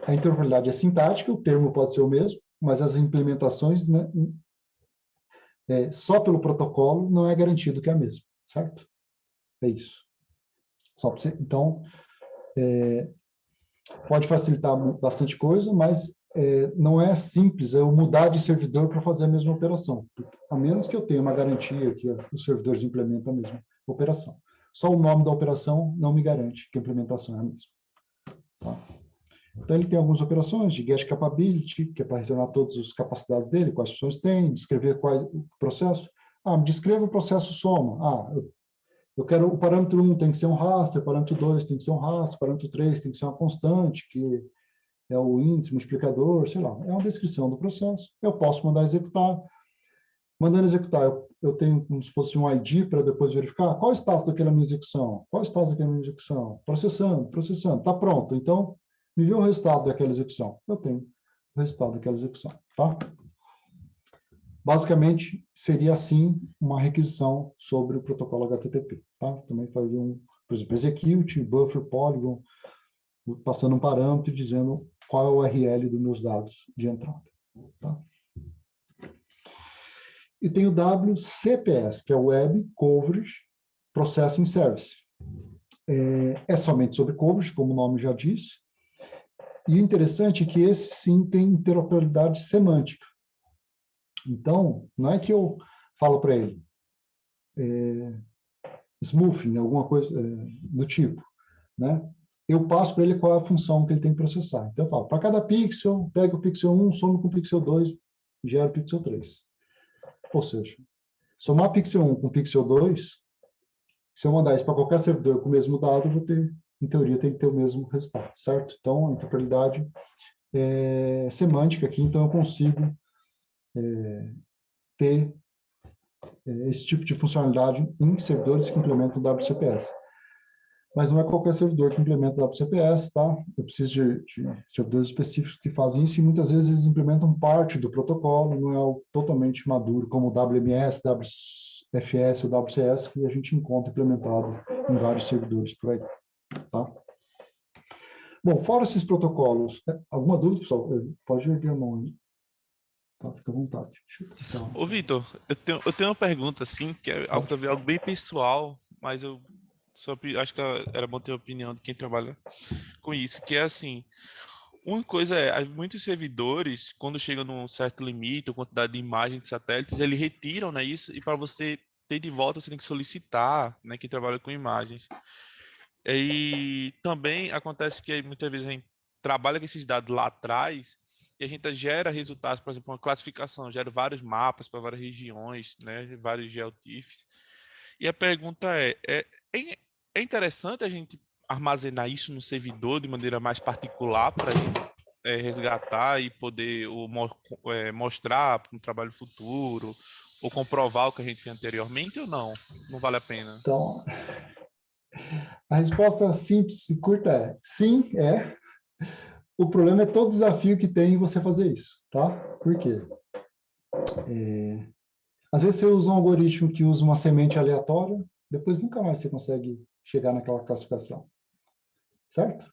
A interoperabilidade é sintática, o termo pode ser o mesmo, mas as implementações, né, só pelo protocolo não é garantido que é a mesma, certo? É isso. Só para você, então, pode facilitar bastante coisa, mas não é simples eu mudar de servidor para fazer a mesma operação, a menos que eu tenha uma garantia que os servidores implementam a mesma operação. Só o nome da operação não me garante que a implementação é a mesma. Tá? Então, ele tem algumas operações de get capability, que é para retornar todas as capacidades dele, quais funções tem, descrever qual o processo. Me descreva o processo soma. Eu quero o parâmetro 1 tem que ser um raster, parâmetro 2 tem que ser um raster, parâmetro 3 tem que ser uma constante, que é o índice, multiplicador, sei lá. É uma descrição do processo. Eu posso mandar executar. Mandando executar, eu tenho como se fosse um ID para depois verificar qual é o status daquela minha execução. Qual é o status daquela minha execução? Processando, processando. Está pronto. Então, me vê o resultado daquela execução. Eu tenho o resultado daquela execução. Tá? Basicamente, seria assim uma requisição sobre o protocolo HTTP. Tá? Também faria por exemplo, execute, buffer, polygon, passando um parâmetro dizendo qual é o URL dos meus dados de entrada. Tá? E tem o WCPS, que é o Web Coverage Processing Service. É somente sobre coverage, como o nome já diz. E o interessante é que esse sim tem interoperabilidade semântica. Então, não é que eu falo para ele smoothing, alguma coisa do tipo, né? Eu passo para ele qual é a função que ele tem que processar. Então, eu falo, para cada pixel, pega o pixel 1, soma com o pixel 2, gera o pixel 3. Ou seja, somar pixel 1 com pixel 2, se eu mandar isso para qualquer servidor com o mesmo dado, eu vou ter, em teoria, tem que ter o mesmo resultado, certo? Então, a interoperabilidade é semântica aqui, então eu consigo ter esse tipo de funcionalidade em servidores que implementam WCPS. Mas não é qualquer servidor que implementa WCPS, tá? Eu preciso de servidores específicos que fazem isso e muitas vezes eles implementam parte do protocolo, não é algo totalmente maduro, como o WMS, WFS ou WCS, que a gente encontra implementado em vários servidores por aí, tá? Bom, fora esses protocolos, alguma dúvida, pessoal? Pode erguer a mão aí. Tá, fica à vontade. Ô, Vitor, eu tenho uma pergunta, assim, que é algo, talvez algo bem pessoal, mas eu Acho que era bom ter a opinião de quem trabalha com isso, que é assim, uma coisa é, muitos servidores, quando chegam num certo limite, ou quantidade de imagens de satélites, eles retiram, né, isso, e para você ter de volta, você tem que solicitar, né, quem trabalha com imagens. E também acontece que muitas vezes a gente trabalha com esses dados lá atrás e a gente gera resultados, por exemplo, uma classificação, gera vários mapas para várias regiões, né, vários geotiffs. E a pergunta é interessante a gente armazenar isso no servidor de maneira mais particular para a gente resgatar e poder mostrar para um trabalho futuro ou comprovar o que a gente fez anteriormente ou não? Não vale a pena. Então, a resposta simples e curta é sim, é. O problema é todo o desafio que tem em você fazer isso, tá? Por quê? Às vezes você usa um algoritmo que usa uma semente aleatória, depois nunca mais você consegue chegar naquela classificação, certo?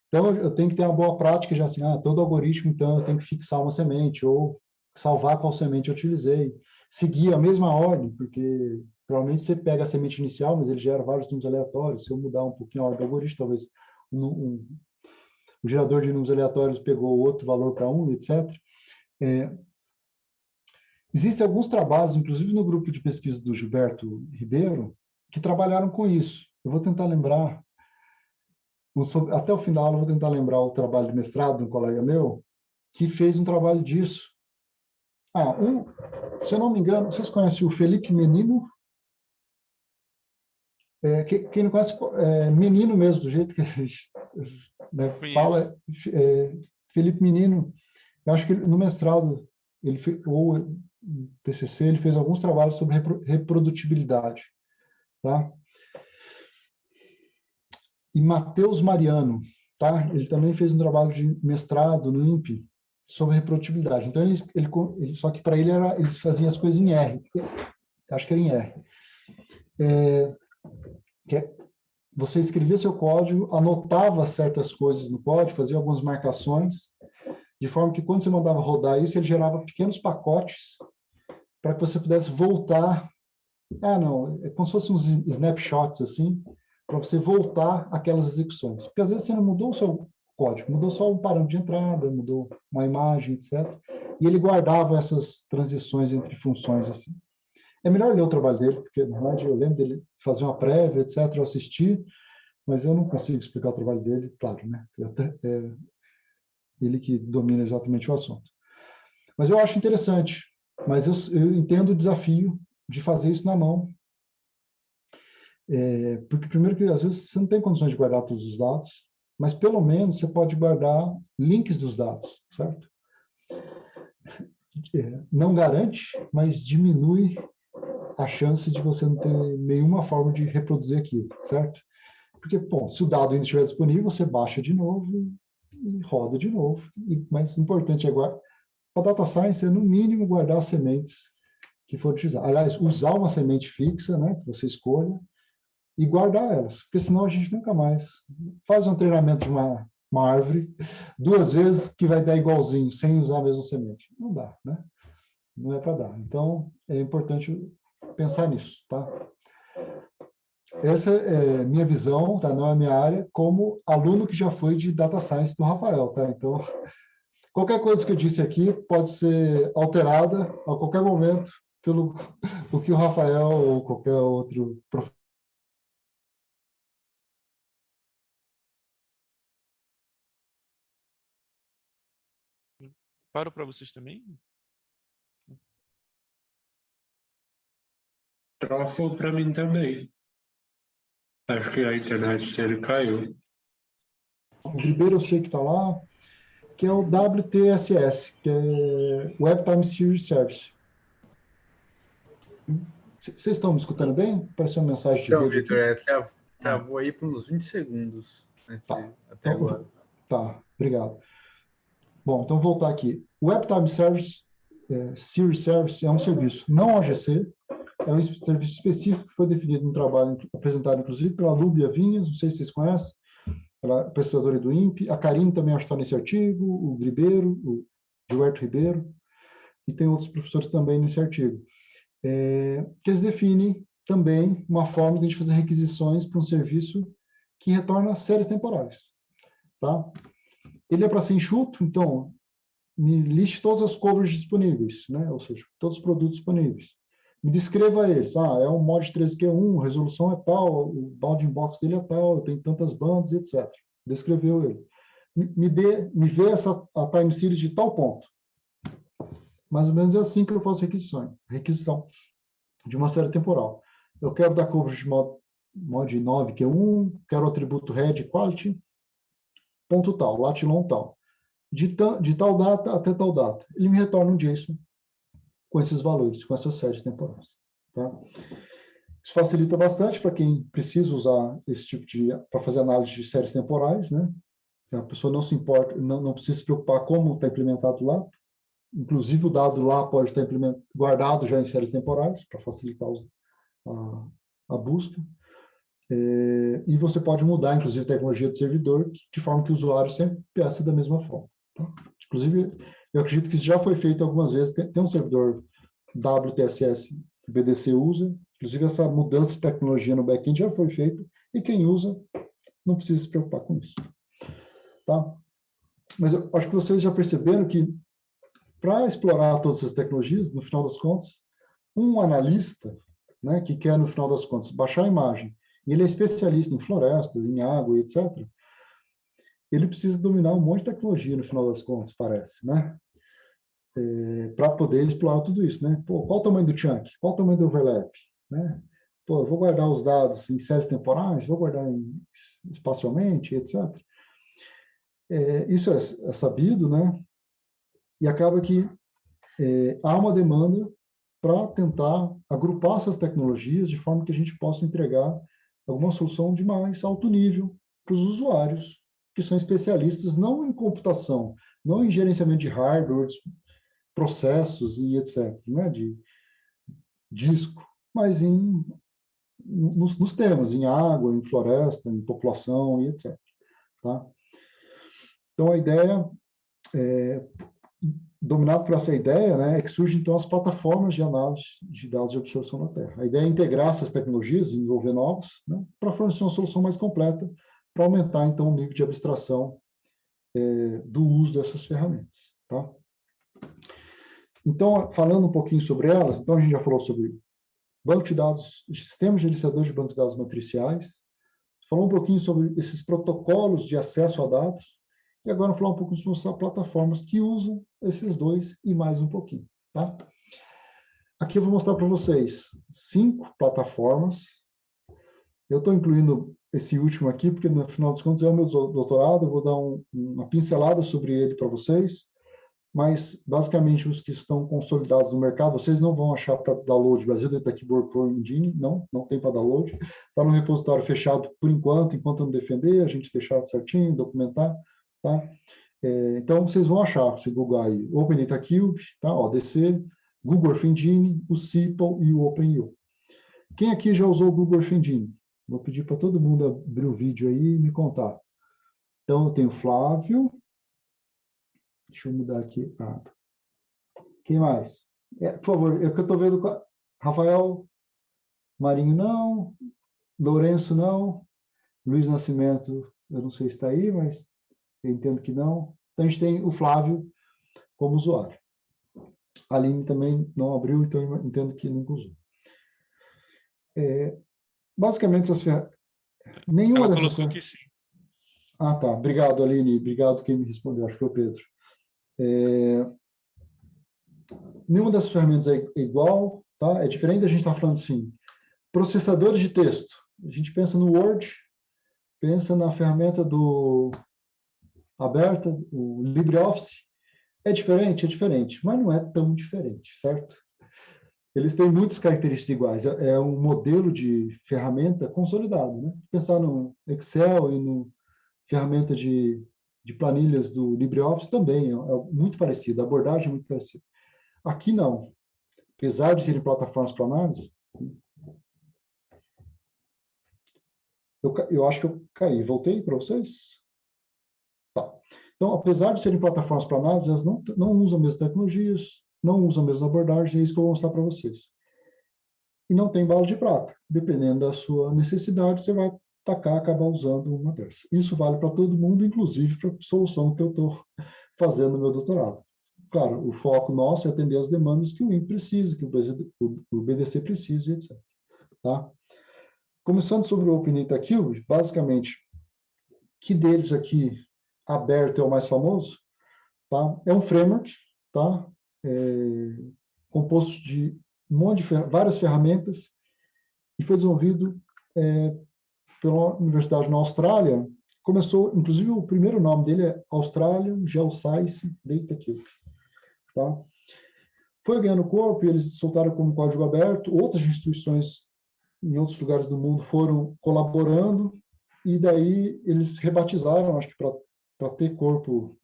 Então, eu tenho que ter uma boa prática já assim, todo algoritmo, então, eu tenho que fixar uma semente, ou salvar qual semente eu utilizei, seguir a mesma ordem, porque provavelmente você pega a semente inicial, mas ele gera vários números aleatórios, se eu mudar um pouquinho a ordem do algoritmo, talvez o gerador de números aleatórios pegou outro valor para um, etc. Existem alguns trabalhos, inclusive no grupo de pesquisa do Gilberto Ribeiro, que trabalharam com isso. Eu vou tentar lembrar, até o final eu vou tentar lembrar o trabalho de mestrado de um colega meu, que fez um trabalho disso. Se eu não me engano, vocês conhecem o Felipe Menino? Quem não conhece, Menino mesmo, do jeito que a gente, né, fala, Felipe Menino. Eu acho que no mestrado, ou TCC, ele fez alguns trabalhos sobre reprodutibilidade. Tá? E Matheus Mariano, tá? Ele também fez um trabalho de mestrado no INPE sobre reprodutibilidade. Então, só que para ele eles faziam as coisas em R. Acho que era em R. Você escrevia seu código, anotava certas coisas no código, fazia algumas marcações, de forma que quando você mandava rodar isso, ele gerava pequenos pacotes para que você pudesse voltar. Não, é como se fossem uns snapshots assim, para você voltar aquelas execuções. Porque às vezes você não mudou o seu código, mudou só um parâmetro de entrada, mudou uma imagem, etc. E ele guardava essas transições entre funções assim. É melhor ler o trabalho dele, porque, na verdade, eu lembro dele fazer uma prévia, etc., eu assisti, mas eu não consigo explicar o trabalho dele, claro, né? É ele que domina exatamente o assunto. Mas eu acho interessante, mas eu entendo o desafio de fazer isso na mão, porque, primeiro, que às vezes você não tem condições de guardar todos os dados, mas pelo menos você pode guardar links dos dados, certo? Não garante, mas diminui a chance de você não ter nenhuma forma de reproduzir aquilo, certo? Porque, bom, se o dado ainda estiver disponível, você baixa de novo e roda de novo. Mas o importante é guardar. Para data science é, no mínimo, guardar as sementes que for utilizar. Aliás, usar uma semente fixa, né, que você escolha, e guardar elas, porque senão a gente nunca mais faz um treinamento de uma árvore 2 vezes que vai dar igualzinho, sem usar a mesma semente. Não dá, né? Não é para dar. Então, é importante pensar nisso, tá? Essa é minha visão, tá? Não é minha área, como aluno que já foi de Data Science do Rafael, tá? Então, qualquer coisa que eu disse aqui pode ser alterada a qualquer momento pelo o que o Rafael ou qualquer outro professor. Parou para vocês também? Travou para mim também. Acho que a internet dele caiu. O Ribeiro eu sei que está lá, que é o WTSS, que é Web Time Series Service. Vocês estão me escutando bem? Apareceu uma mensagem de Então, rede Vitor, aqui. travou aí por uns 20 segundos Tá. até Então, agora. tá, obrigado. Bom, então vou voltar aqui. O Web Time Service, Series Service, é um serviço não OGC, é um serviço específico que foi definido no trabalho apresentado, inclusive, pela Lúbia Vinhas, não sei se vocês conhecem, ela é pesquisadora do INPE, a Karine também acho que está nesse artigo, o Ribeiro, o Gilberto Ribeiro, e tem outros professores também nesse artigo, que eles definem também uma forma de a gente fazer requisições para um serviço que retorna séries temporais. Tá? Ele é para ser enxuto, então me liste todas as covers disponíveis, né? Ou seja, todos os produtos disponíveis. Me descreva eles. É um mod 13Q1, resolução é tal, o bounding box dele é tal, tem tantas bandas, etc. Descreveu ele. Me vê a time series de tal ponto. Mais ou menos é assim que eu faço requisição de uma série temporal. Eu quero dar coverage de mod 9Q1, quero o atributo head quality, ponto tal, lat long tal. De tal data até tal data. Ele me retorna um JSON com esses valores, com essas séries temporais. Tá? Isso facilita bastante para quem precisa usar esse tipo para fazer análise de séries temporais, né? A pessoa não se importa, não precisa se preocupar como está implementado lá. Inclusive, o dado lá pode estar guardado já em séries temporais, para facilitar a busca. E você pode mudar, inclusive, a tecnologia de servidor, de forma que o usuário sempre peça da mesma forma. Tá? Inclusive, eu acredito que isso já foi feito algumas vezes. Tem um servidor WTSS que o BDC usa. Inclusive, essa mudança de tecnologia no back-end já foi feita. E quem usa não precisa se preocupar com isso. Tá? Mas eu acho que vocês já perceberam que, para explorar todas essas tecnologias, no final das contas, um analista, né, que quer, no final das contas, baixar a imagem, e ele é especialista em floresta, em água, etc., ele precisa dominar um monte de tecnologia, no final das contas, parece, né? Para poder explorar tudo isso, né? Pô, qual o tamanho do chunk? Qual o tamanho do overlap? Né? Pô, eu vou guardar os dados em séries temporais? Vou guardar espacialmente, etc. Isso é sabido, né? E acaba que há uma demanda para tentar agrupar essas tecnologias de forma que a gente possa entregar alguma solução de mais alto nível para os usuários, que são especialistas não em computação, não em gerenciamento de hardware, processos e etc., né, de disco, mas nos temas, em água, em floresta, em população e etc. Tá? Então, a ideia dominado por essa ideia, né, é que surgem, então, as plataformas de análise de dados de absorção na Terra. A ideia é integrar essas tecnologias, desenvolver novos, né, para fornecer uma solução mais completa, para aumentar, então, o nível de abstração do uso dessas ferramentas. Tá? Então, falando um pouquinho sobre elas, então a gente já falou sobre banco de dados, sistemas gerenciadores de bancos de dados matriciais, falou um pouquinho sobre esses protocolos de acesso a dados, e agora vou falar um pouco sobre plataformas que usam esses dois e mais um pouquinho. Tá? Aqui eu vou mostrar para vocês 5 plataformas. Eu estou incluindo esse último aqui, porque no final dos contos é o meu doutorado, eu vou dar uma pincelada sobre ele para vocês, mas basicamente os que estão consolidados no mercado, vocês não vão achar para download. Brasil Data Keyboard Core Engine, não tem para download. Está no repositório fechado por enquanto não defender, a gente deixar certinho, documentar. Tá? Então, vocês vão achar, se Google aí, OpenDataCube, tá? DC, Google Earth Engine, o CIPL e o OpenIO. Quem aqui já usou o Google Earth Engine? Vou pedir para todo mundo abrir o vídeo aí e me contar. Então, eu tenho Flávio. Deixa eu mudar aqui. Quem mais? Por favor, é que eu estou vendo. Rafael Marinho, não. Lourenço, não. Luiz Nascimento, eu não sei se está aí, mas eu entendo que não. Então, a gente tem o Flávio como usuário. A Aline também não abriu, então eu entendo que nunca usou. Basicamente, essas ferramentas... Nenhuma Ela dessas colocou que sim. Ah, tá. Obrigado, Aline. Obrigado quem me respondeu. Acho que foi o Pedro. Nenhuma dessas ferramentas é igual, tá? É diferente da gente estar falando assim. Processadores de texto. A gente pensa no Word, pensa na ferramenta aberta, o LibreOffice. É diferente, mas não é tão diferente, certo? Eles têm muitas características iguais. É um modelo de ferramenta consolidado, né? Pensar no Excel e no ferramenta de planilhas do LibreOffice também é muito parecido, a abordagem é muito parecida. Aqui não. Apesar de serem plataformas para análise, eu acho que eu caí. Voltei para vocês? Tá. Então, apesar de serem plataformas para análise, elas não usam as mesmas tecnologias, não usam as mesmas abordagens, é isso que eu vou mostrar para vocês. e não tem bala de prata. Dependendo da sua necessidade, você vai acabar usando uma dessas. Isso vale para todo mundo, inclusive para a solução que eu estou fazendo no meu doutorado. Claro, o foco nosso é atender as demandas que o INPE precisa, que o BDC precisa, etc. Tá? Começando sobre o OpenDataCube, basicamente, que deles aqui aberto é o mais famoso, tá? É um framework, tá? Composto de várias ferramentas e foi desenvolvido pela universidade na Austrália. Começou, inclusive, o primeiro nome dele é Australian Geoscience Data Cube. Tá? Foi ganhando corpo e eles soltaram como código aberto. Outras instituições em outros lugares do mundo foram colaborando e daí eles rebatizaram, acho que para ter corpo,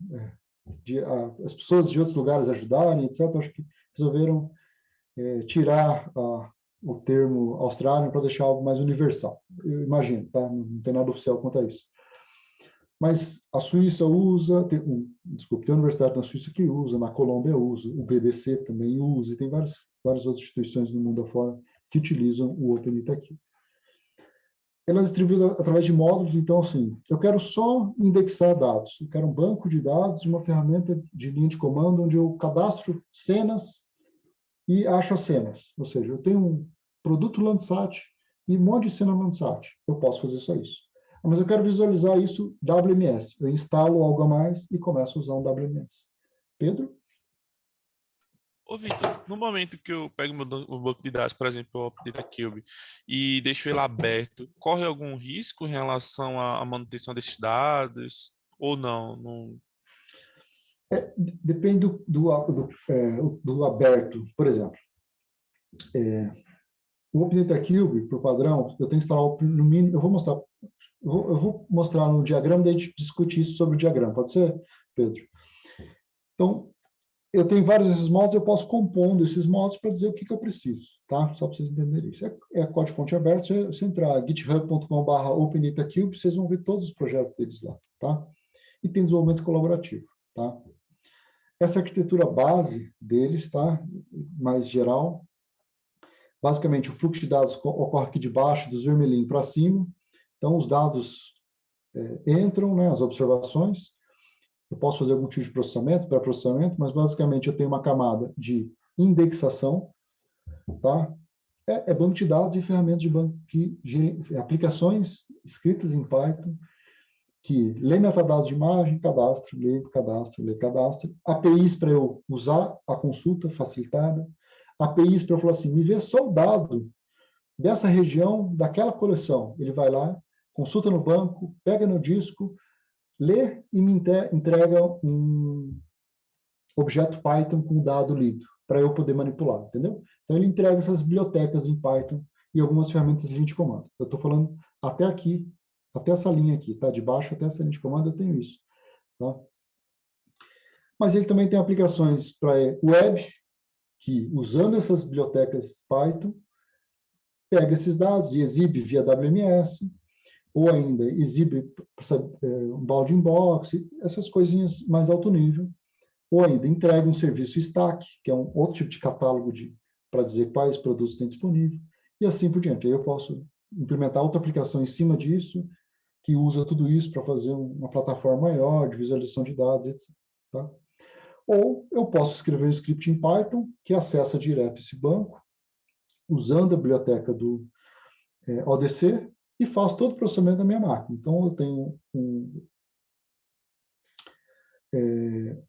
as pessoas de outros lugares ajudarem, etc. Acho que resolveram tirar o termo Australian para deixar algo mais universal. Eu imagino, tá? Não tem nada oficial quanto a isso. Mas a Suíça usa, tem a universidade na Suíça que usa, na Colômbia usa, o BDC também usa, e tem várias outras instituições no mundo afora que utilizam o OpenDataCube. Ela é distribuída através de módulos, então, assim, eu quero só indexar dados, eu quero um banco de dados de uma ferramenta de linha de comando onde eu cadastro cenas e acho as cenas. Ou seja, eu tenho um produto Landsat e um monte de cena Landsat. Eu posso fazer só isso. Mas eu quero visualizar isso WMS. Eu instalo algo a mais e começo a usar um WMS. Pedro? Ô, Vitor, no momento que eu pego o banco de dados, por exemplo, o OpenDataCube, e deixo ele aberto, corre algum risco em relação à manutenção desses dados? Ou não? Depende do aberto. Por exemplo, o OpenDataCube, por padrão, eu tenho que instalar no mínimo. Eu vou mostrar no diagrama, daí a gente discute isso sobre o diagrama. Pode ser, Pedro? Então, eu tenho vários desses modos, eu posso compondo esses modos para dizer o que eu preciso, tá? Só para vocês entenderem isso. É código-fonte aberto, se você entrar github.com/OpenDataCube, vocês vão ver todos os projetos deles lá, tá? E tem desenvolvimento colaborativo, tá? Essa arquitetura base deles, tá? Mais geral. Basicamente, o fluxo de dados ocorre aqui de baixo, dos vermelhinhos para cima. Então, os dados entram, né? As observações. Eu posso fazer algum tipo de processamento, pré-processamento, mas basicamente eu tenho uma camada de indexação, tá? Banco de dados e ferramentas de banco aplicações escritas em Python que lê metadados de imagem, cadastra, lê cadastra, APIs para eu usar a consulta facilitada, APIs para eu falar assim, me vê só o dado dessa região, daquela coleção. Ele vai lá, consulta no banco, pega no disco, lê e me entrega um objeto Python com o dado lido, para eu poder manipular, entendeu? Então, ele entrega essas bibliotecas em Python e algumas ferramentas de linha de comando. Eu estou falando até aqui, até essa linha aqui, tá? De baixo até essa linha de comando eu tenho isso, tá? Mas ele também tem aplicações para web, que usando essas bibliotecas Python, pega esses dados e exibe via WMS, ou ainda exibe um bounding box, essas coisinhas mais alto nível, ou ainda entrega um serviço stack, que é um outro tipo de catálogo para dizer quais produtos tem disponível, e assim por diante. Aí eu posso implementar outra aplicação em cima disso, que usa tudo isso para fazer uma plataforma maior de visualização de dados, etc. Tá? Ou eu posso escrever um script em Python que acessa direto esse banco, usando a biblioteca do ODC, e faço todo o processamento da minha máquina. Então, eu tenho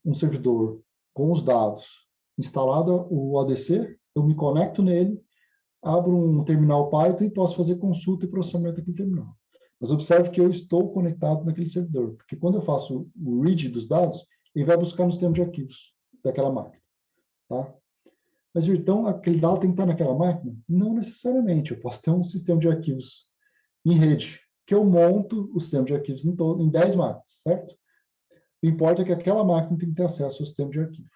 um servidor com os dados instalado o ODC, eu me conecto nele, abro um terminal Python e posso fazer consulta e processamento daquele terminal. Mas observe que eu estou conectado naquele servidor, porque quando eu faço o read dos dados, ele vai buscar no sistema de arquivos daquela máquina. Tá? Mas, então, aquele dado tem que estar naquela máquina? Não necessariamente. Eu posso ter um sistema de arquivos em rede, que eu monto o sistema de arquivos em 10 máquinas, certo? O que importa é que aquela máquina tem que ter acesso ao sistema de arquivo,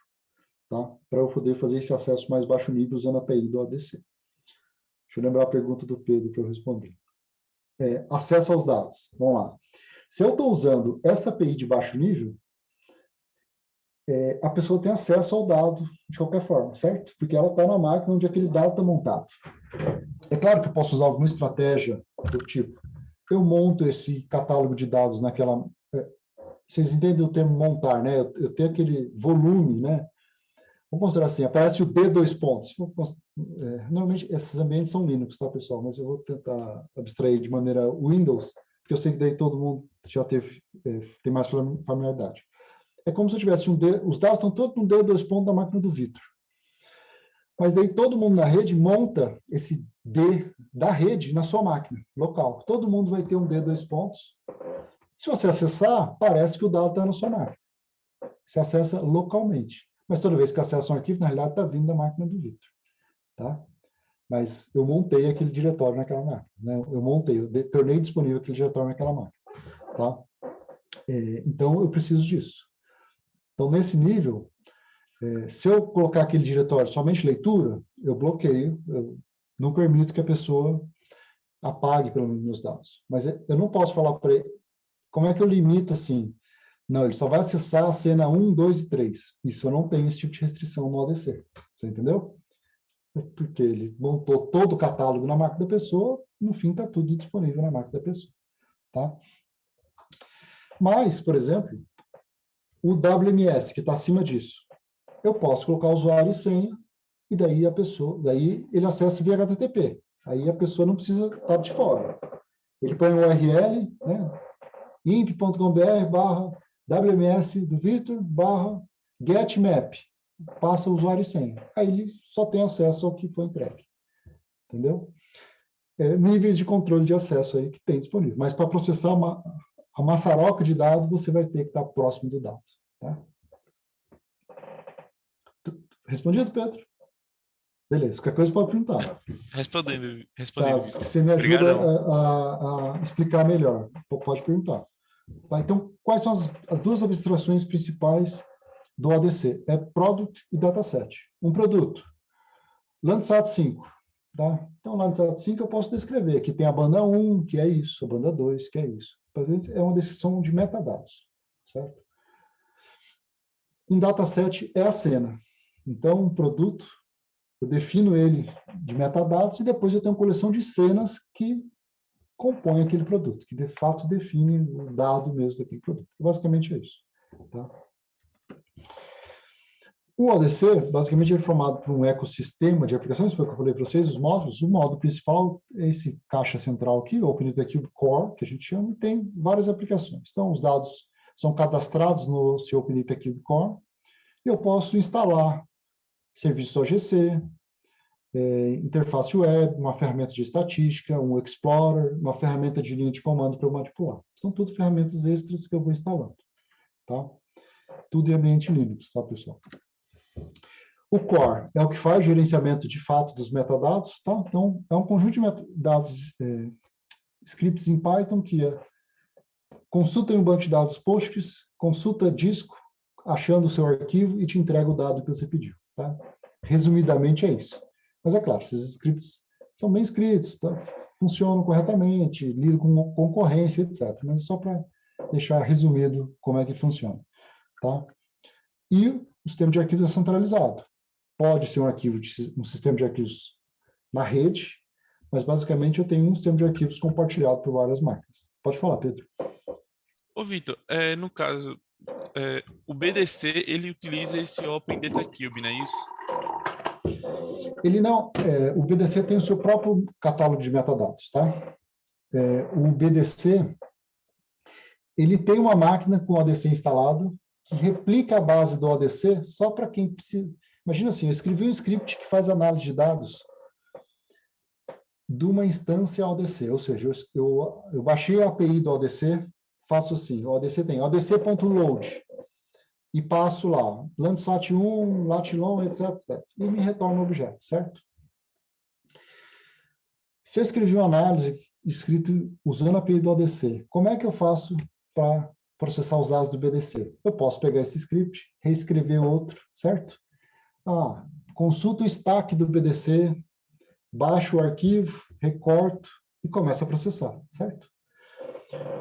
tá? Para eu poder fazer esse acesso mais baixo nível usando a API do ODC. Deixa eu lembrar a pergunta do Pedro para eu responder. Acesso aos dados. Vamos lá. Se eu estou usando essa API de baixo nível, a pessoa tem acesso ao dado de qualquer forma, certo? Porque ela está na máquina onde aquele dado está montado. É claro que eu posso usar alguma estratégia do tipo, eu monto esse catálogo de dados naquela... Vocês entendem o termo montar, né? Eu tenho aquele volume, né? Vamos considerar assim, aparece o D dois pontos. Normalmente, esses ambientes são Linux, tá, pessoal? Mas eu vou tentar abstrair de maneira Windows, porque eu sei que daí todo mundo já tem mais familiaridade. É como se eu tivesse um D, os dados estão todos no D dois pontos da máquina do Vitor. Mas daí todo mundo na rede monta esse D da rede na sua máquina local. Todo mundo vai ter um D dois pontos. Se você acessar, parece que o dado está na sua máquina. Você acessa localmente. Mas toda vez que acessa um arquivo, na realidade está vindo da máquina do Vitor. Tá? Mas eu montei aquele diretório naquela máquina. Né? Eu tornei disponível aquele diretório naquela máquina. Tá? Então, eu preciso disso. Então, nesse nível, se eu colocar aquele diretório somente leitura, eu bloqueio, eu não permito que a pessoa apague pelo menos meus dados. Mas eu não posso falar para ele, como é que eu limito assim? Não, ele só vai acessar a cena 1, 2 e 3. Isso eu não tenho esse tipo de restrição no ODC. Você entendeu? Porque ele montou todo o catálogo na máquina da pessoa, no fim está tudo disponível na máquina da pessoa. Tá? Mas, por exemplo, o WMS, que está acima disso, eu posso colocar usuário e senha, e daí ele acessa via HTTP. Aí a pessoa não precisa estar de fora. Ele põe o URL, né? imp.com.br/WMS do Vitor /getMap. Passa o usuário e senha. Aí ele só tem acesso ao que foi entregue. Entendeu? Níveis de controle de acesso aí que tem disponível. Mas para processar a maçaroca de dados, você vai ter que estar próximo do dado. Tá? Respondido, Pedro? Beleza. Qualquer coisa pode perguntar. Respondendo. Tá, você me ajuda a explicar melhor. Pode perguntar. Tá, então, quais são as duas abstrações principais do ODC? É Product e Dataset. Um produto, Landsat 5. Tá? Então, Landsat 5 eu posso descrever. Aqui tem a banda 1, que é isso, a banda 2, que é isso. É uma descrição de metadados. Certo? Um dataset é a cena. Então, um produto, eu defino ele de metadados e depois eu tenho uma coleção de cenas que compõem aquele produto, que de fato define o dado mesmo daquele produto. Basicamente é isso. Tá? O ODC, basicamente, é formado por um ecossistema de aplicações, foi o que eu falei para vocês, os módulos. O módulo principal é esse caixa central aqui, o OpenDataCube Core, que a gente chama, e tem várias aplicações. Então, os dados são cadastrados no seu OpenDataCube Core, e eu posso instalar serviços OGC, interface web, uma ferramenta de estatística, um Explorer, uma ferramenta de linha de comando para eu manipular. São tudo ferramentas extras que eu vou instalando. Tá? Tudo em ambiente Linux, tá, pessoal? O Core é o que faz gerenciamento de fato dos metadados. Tá? Então, é um conjunto de metadados, scripts em Python que consulta em um banco de dados Postgres, consulta disco, achando o seu arquivo e te entrega o dado que você pediu. Tá? Resumidamente é isso. Mas é claro, esses scripts são bem escritos, tá? Funcionam corretamente, lidam com concorrência, etc. Mas é só para deixar resumido como é que funciona. Tá? E o sistema de arquivos é centralizado. Pode ser um sistema de arquivos na rede, mas basicamente eu tenho um sistema de arquivos compartilhado por várias máquinas. Pode falar, Pedro. Ô, Vitor, no caso, o BDC, ele utiliza esse OpenDataCube, não é isso? Ele não, o BDC tem o seu próprio catálogo de metadados, tá? O BDC, ele tem uma máquina com o ODC instalado que replica a base do ODC só para quem precisa. Imagina assim, eu escrevi um script que faz análise de dados de uma instância ODC, ou seja, eu baixei a API do ODC, faço assim, o ODC tem odc.load, e passo lá, Landsat 1, Latilon, etc, etc. E me retorna o objeto, certo? Se eu escrevi uma análise escrito usando a API do ODC, como é que eu faço para processar os dados do BDC? Eu posso pegar esse script, reescrever outro, certo? Consulto o stack do BDC, baixo o arquivo, recorto e começo a processar, certo?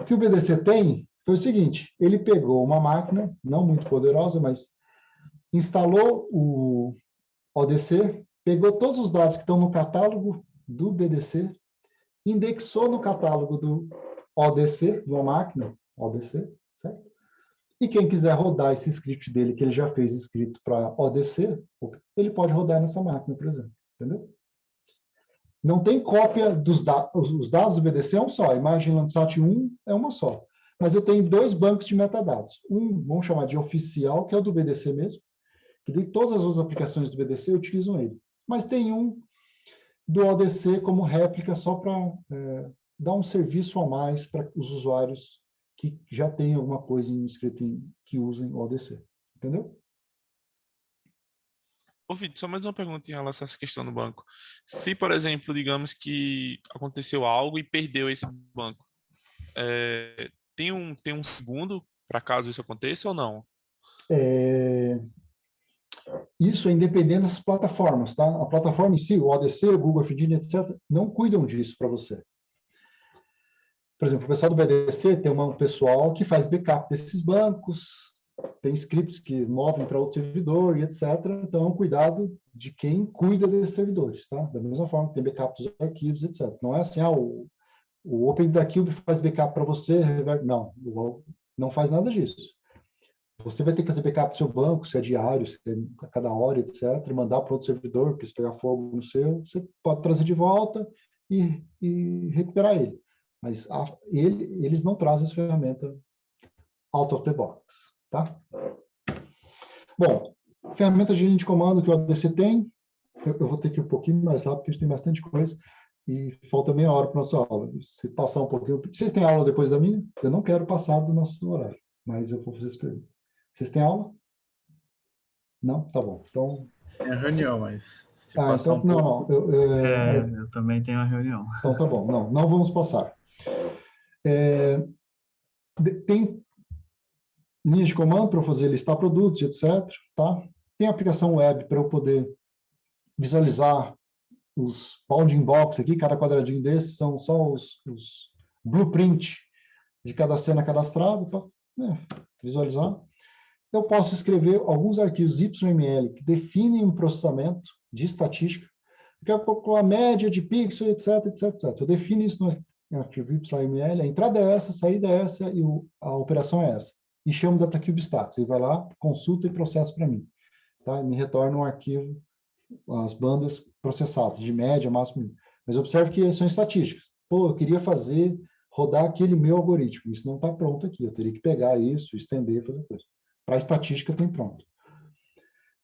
O que o BDC tem foi o seguinte, ele pegou uma máquina, não muito poderosa, mas instalou o ODC, pegou todos os dados que estão no catálogo do BDC, indexou no catálogo do ODC, de uma máquina, ODC, certo? E quem quiser rodar esse script dele, que ele já fez escrito para ODC, ele pode rodar nessa máquina, por exemplo, entendeu? Não tem cópia dos dados, os dados do BDC é um só, a imagem Landsat 1 é uma só. Mas eu tenho 2 bancos de metadados. Um, vamos chamar de oficial, que é o do BDC mesmo, que de todas as aplicações do BDC utilizam ele. Mas tem um do ODC como réplica só para dar um serviço a mais para os usuários que já têm alguma coisa escrita que usem o ODC. Entendeu? Ô, Vitor, só mais uma pergunta em relação a essa questão do banco. Se, por exemplo, digamos que aconteceu algo e perdeu esse banco, tem um segundo para caso isso aconteça ou não? Isso é independente das plataformas, tá? A plataforma em si, o ODC, o Google Earth Engine, etc., não cuidam disso para você. Por exemplo, o pessoal do BDC tem um pessoal que faz backup desses bancos, tem scripts que movem para outro servidor e etc. Então, é um cuidado de quem cuida desses servidores, tá? Da mesma forma que tem backup dos arquivos, etc. Não é assim, o OpenDataCube faz backup para você, não faz nada disso. Você vai ter que fazer backup do seu banco, se é diário, se é a cada hora, etc., mandar para outro servidor, porque se pegar fogo no seu, você pode trazer de volta e recuperar ele. Mas eles não trazem essa ferramenta out of the box, tá? Bom, ferramenta de linha de comando que o ADC tem, eu vou ter que ir um pouquinho mais rápido, porque a gente tem bastante coisa, e falta meia hora para a nossa aula. Se passar um pouquinho... Vocês têm aula depois da minha? Eu não quero passar do nosso horário, mas eu vou fazer essa pergunta. Vocês têm aula? Não? Tá bom. Então... É a reunião, mas se Ah, passar então, um pouco... Eu também tenho uma reunião. Então tá bom. Não vamos passar. Tem linhas de comando para eu fazer listar produtos, etc. Tá? Tem aplicação web para eu poder visualizar os bounding box aqui, cada quadradinho desses são só os blueprint de cada cena cadastrada para visualizar. Eu posso escrever alguns arquivos YML que definem um processamento de estatística. Eu quero calcular a média de pixels, etc, etc, etc. Eu defino isso no arquivo YML, a entrada é essa, a saída é essa e a operação é essa. E chamo DataCube Stats. Ele vai lá, consulta e processa para mim. Tá? E me retorna um arquivo, as bandas processadas, de média, máximo. Mas observe que são estatísticas. Pô, eu queria rodar aquele meu algoritmo. Isso não está pronto aqui. Eu teria que pegar isso, estender, fazer coisa. Para a estatística tem pronto.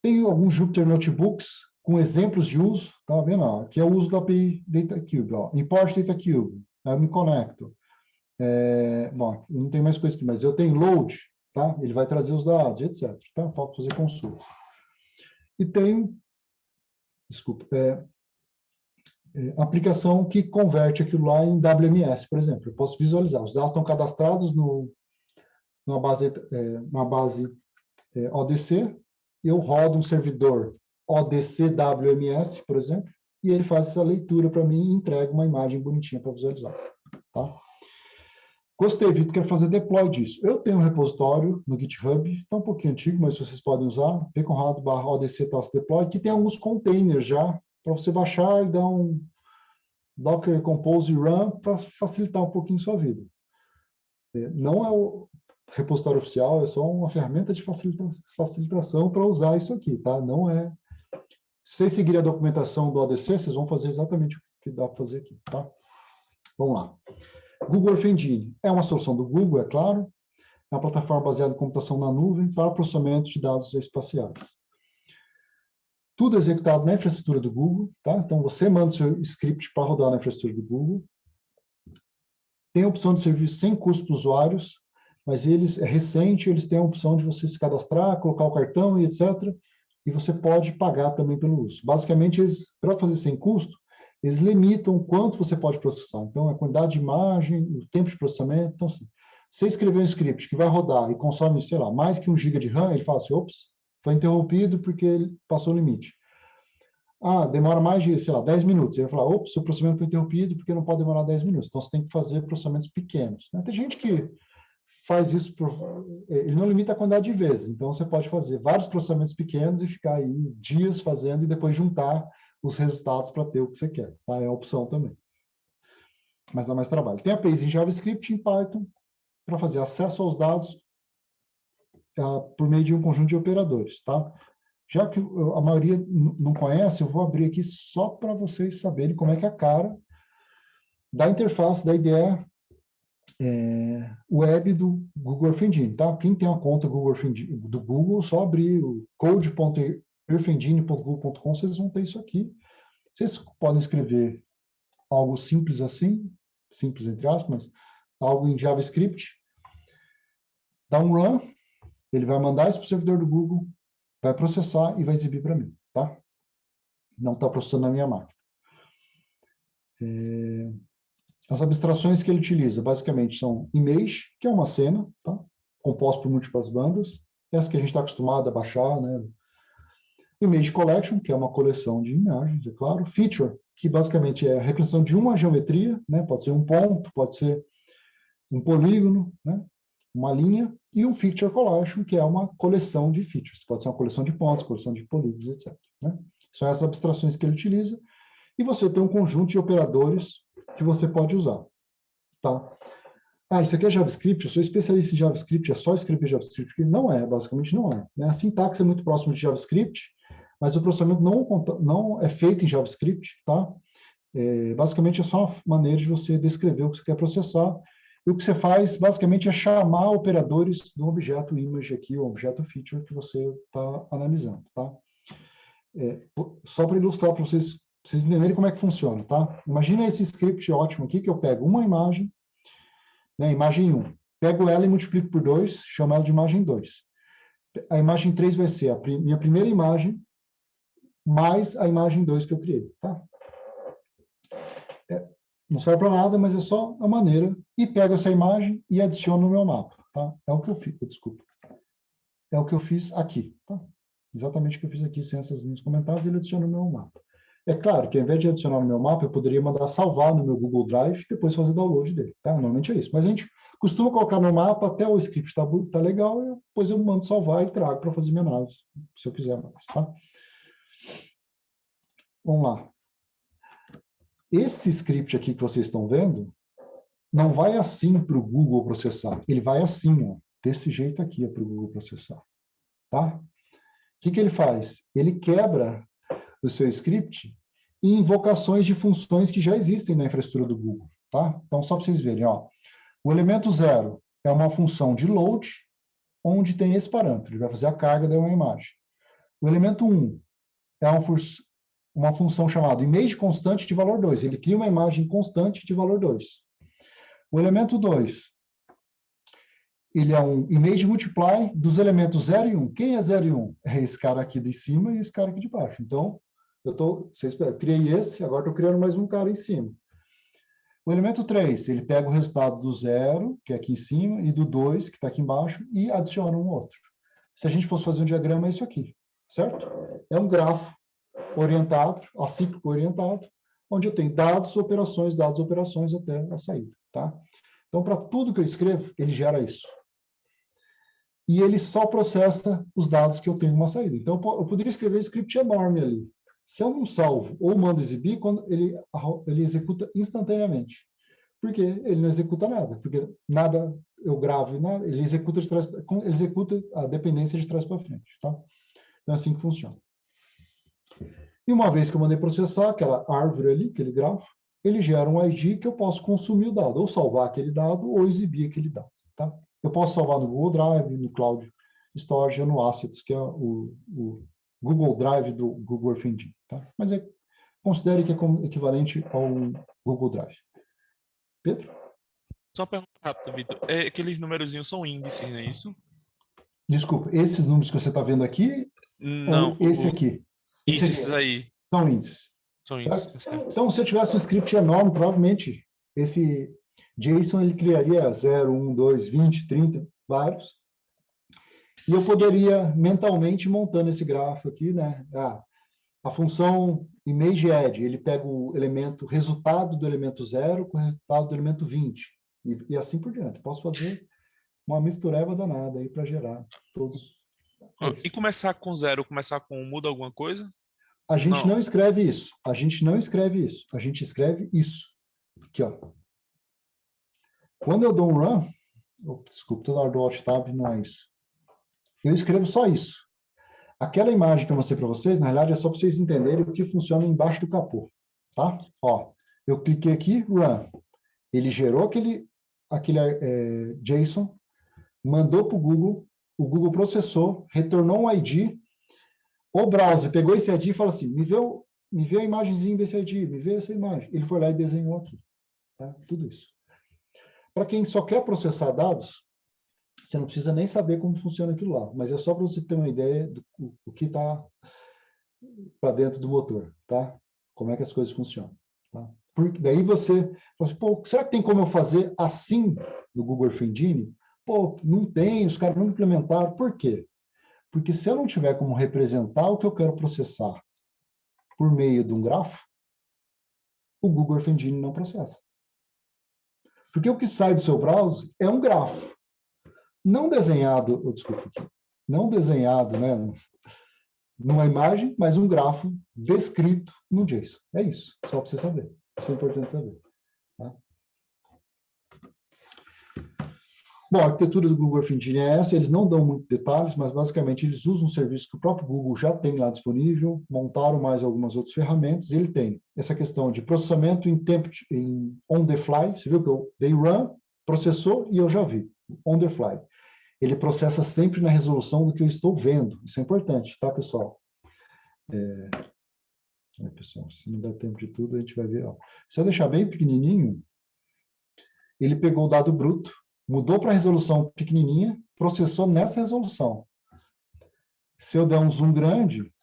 Tem alguns Jupyter Notebooks com exemplos de uso, tá vendo? Aqui é o uso da API DataCube. Import DataCube, eu me conecto. Bom, não tem mais coisa aqui, mas eu tenho load, tá? Ele vai trazer os dados, etc. Tá? Falta fazer consulta. E tem, aplicação que converte aquilo lá em WMS, por exemplo. Eu posso visualizar. Os dados estão cadastrados numa base ODC, eu rodo um servidor ODC WMS, por exemplo, e ele faz essa leitura para mim e entrega uma imagem bonitinha para visualizar. Tá? Gostei, Vitor, quero fazer deploy disso. Eu tenho um repositório no GitHub, está um pouquinho antigo, mas vocês podem usar, vconrado/odc-deploy, que tem alguns containers já, para você baixar e dar um Docker Compose Run para facilitar um pouquinho sua vida. Não é o repositório oficial, é só uma ferramenta de facilitação para usar isso aqui, tá? Não é... Se vocês seguirem a documentação do ODC, vocês vão fazer exatamente o que dá para fazer aqui, tá? Vamos lá. Google Earth Engine é uma solução do Google, é claro. É uma plataforma baseada em computação na nuvem para processamento de dados espaciais. Tudo executado na infraestrutura do Google, tá? Então, você manda o seu script para rodar na infraestrutura do Google. Tem a opção de serviço sem custo para usuários, mas é recente, eles têm a opção de você se cadastrar, colocar o cartão e etc. E você pode pagar também pelo uso. Basicamente, para fazer sem custo, eles limitam o quanto você pode processar. Então, a quantidade de imagem, o tempo de processamento. Então, assim, se você escrever um script que vai rodar e consome, sei lá, mais que 1 GB de RAM, ele fala assim, ops, foi interrompido porque ele passou o limite. Demora mais de, sei lá, 10 minutos. Ele vai falar, ops, o processamento foi interrompido porque não pode demorar 10 minutos. Então, você tem que fazer processamentos pequenos. Né? Tem gente que faz isso, ele não limita a quantidade de vezes, então você pode fazer vários processamentos pequenos e ficar aí dias fazendo e depois juntar os resultados para ter o que você quer, tá? É a opção também. Mas dá mais trabalho. Tem APIs em JavaScript e em Python para fazer acesso aos dados por meio de um conjunto de operadores, tá? Já que a maioria não conhece, eu vou abrir aqui só para vocês saberem como é que é a cara da interface da IDE web do Google Earth Engine, tá? Quem tem uma conta Google Earth Engine, do Google, só abrir o code.earthengine.google.com, vocês vão ter isso aqui. Vocês podem escrever algo simples assim, simples entre aspas, mas algo em JavaScript, dá um run, ele vai mandar isso para o servidor do Google, vai processar e vai exibir para mim, tá? Não está processando na minha máquina. As abstrações que ele utiliza, basicamente, são image, que é uma cena, tá? Composta por múltiplas bandas, essa que a gente está acostumado a baixar, né? Image collection, que é uma coleção de imagens, é claro. Feature, que basicamente é a representação de uma geometria, né? Pode ser um ponto, pode ser um polígono, né? Uma linha, e um feature collection, que é uma coleção de features. Pode ser uma coleção de pontos, coleção de polígonos, etc. Né? São essas abstrações que ele utiliza. E você tem um conjunto de operadores que você pode usar. Tá? Isso aqui é JavaScript, eu sou especialista em JavaScript, é só escrever JavaScript? Não é, basicamente não é. Né? A sintaxe é muito próxima de JavaScript, mas o processamento não é feito em JavaScript. Tá? Basicamente é só uma maneira de você descrever o que você quer processar. E o que você faz, basicamente, é chamar operadores do objeto image aqui, o objeto feature que você está analisando, tá? Só para ilustrar para vocês entenderem como é que funciona, tá? Imagina esse script ótimo aqui, que eu pego uma imagem, né, imagem 1, pego ela e multiplico por 2, chamo ela de imagem 2. A imagem 3 vai ser a minha primeira imagem, mais a imagem 2 que eu criei, tá? Não serve para nada, mas é só a maneira. E pego essa imagem e adiciono no meu mapa. Tá? É o que eu fiz, desculpa. É o que eu fiz aqui. Tá? Exatamente o que eu fiz aqui, sem essas linhas comentadas, ele adiciona no meu mapa. É claro que ao invés de adicionar no meu mapa, eu poderia mandar salvar no meu Google Drive e depois fazer download dele. Tá? Normalmente é isso. Mas a gente costuma colocar no mapa até o script tá legal, e depois eu mando salvar e trago para fazer minha análise, se eu quiser mais. Tá? Vamos lá. Esse script aqui que vocês estão vendo, não vai assim para o Google processar. Ele vai assim, ó, desse jeito aqui para o Google processar. Tá? O que ele faz? Ele quebra o seu script em invocações de funções que já existem na infraestrutura do Google. Tá? Então, só para vocês verem, ó, o elemento 0 é uma função de load, onde tem esse parâmetro. Ele vai fazer a carga de uma imagem. O elemento 1 é uma função chamada image constante de valor 2. Ele cria uma imagem constante de valor 2. O elemento 2, ele é um image multiply dos elementos 0 e 1. Quem é 0 e 1? É esse cara aqui de cima e esse cara aqui de baixo. Então, eu criei esse, agora estou criando mais um cara em cima. O elemento 3, ele pega o resultado do 0, que é aqui em cima, e do 2, que está aqui embaixo, e adiciona um outro. Se a gente fosse fazer um diagrama, é isso aqui, certo? É um grafo orientado, acíclico orientado, onde eu tenho dados, operações até a saída, tá? Então, para tudo que eu escrevo, ele gera isso. E ele só processa os dados que eu tenho numa saída. Então, eu poderia escrever um script enorme ali. Se eu não salvo ou mando exibir, quando ele executa instantaneamente. Porque ele não executa nada. Porque nada eu gravo, nada, ele executa a dependência de trás para frente, tá? Então, é assim que funciona. E uma vez que eu mandei processar aquela árvore ali, aquele grafo, ele gera um ID que eu posso consumir o dado, ou salvar aquele dado, ou exibir aquele dado. Tá? Eu posso salvar no Google Drive, no Cloud Storage, ou no Assets, que é o Google Drive do Google Earth Engine. Tá? Mas considere que é equivalente ao Google Drive. Pedro? Só uma pergunta rápida, Vitor. Aqueles númerozinhos são índices, não é isso? Desculpa, esses números que você está vendo aqui, não, ou esse aqui? Esses aí. São índices. São índices, tá certo. Então, se eu tivesse um script enorme, provavelmente esse JSON ele criaria 0, 1, 2, 20, 30, vários. E eu poderia mentalmente montando esse grafo aqui, né? A função ImageAdd, ele pega o resultado do elemento 0 com o resultado do elemento 20. E assim por diante. Posso fazer uma mistureba danada aí para gerar todos. E começar com zero, começar com muda alguma coisa? A gente Não. não escreve isso. A gente não escreve isso. A gente escreve isso. Aqui, ó. Quando eu dou um run, desculpa, toda hora do Alt Tab não é isso. Eu escrevo só isso. Aquela imagem que eu mostrei para vocês, na realidade, é só para vocês entenderem o que funciona embaixo do capô. Tá? Ó, eu cliquei aqui, run. Ele gerou aquele JSON, mandou para o Google processou, retornou um ID, o browser pegou esse ID e falou assim, me vê a imagenzinha desse ID, me vê essa imagem. Ele foi lá e desenhou aqui. Tá? Tudo isso. Para quem só quer processar dados, você não precisa nem saber como funciona aquilo lá, mas é só para você ter uma ideia do que está para dentro do motor, tá? Como é que as coisas funcionam. Tá? Porque daí você fala assim, pô, será que tem como eu fazer assim no Google Earth Engine? Pô, não tem, os caras não implementaram. Por quê? Porque se eu não tiver como representar o que eu quero processar por meio de um grafo, o Google Earth Engine não processa. Porque o que sai do seu browser é um grafo. Não desenhado, não desenhado, né, numa imagem, mas um grafo descrito no JSON. É isso, só para você saber. Isso é importante saber. Tá? Bom, a arquitetura do Google Earth Engine é essa, eles não dão muitos detalhes, mas basicamente eles usam um serviço que o próprio Google já tem lá disponível, montaram mais algumas outras ferramentas, e ele tem essa questão de processamento em tempo, on the fly, você viu que eu dei run, processou e eu já vi, on the fly. Ele processa sempre na resolução do que eu estou vendo, isso é importante, tá, pessoal? Pessoal, se não der tempo de tudo, a gente vai ver. Ó. Se eu deixar bem pequenininho, ele pegou o dado bruto, mudou para a resolução pequenininha, processou nessa resolução. Se eu der um zoom grande,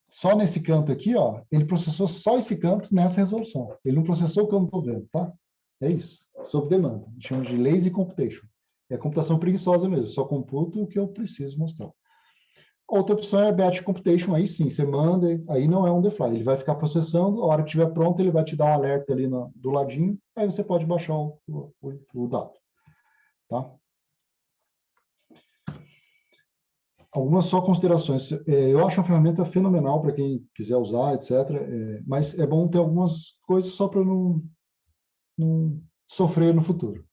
só nesse canto aqui, ó, ele processou só esse canto nessa resolução. Ele não processou o que eu não estou vendo, tá? É isso, sob demanda. A gente chama de lazy computation. É computação preguiçosa mesmo, só computo o que eu preciso mostrar. Outra opção é batch computation, aí sim, você manda, aí não é on the fly, ele vai ficar processando, a hora que estiver pronto, ele vai te dar um alerta ali do ladinho, aí você pode baixar o dado. Tá? Algumas só considerações. Eu acho a ferramenta fenomenal para quem quiser usar, etc. Mas é bom ter algumas coisas só para não sofrer no futuro.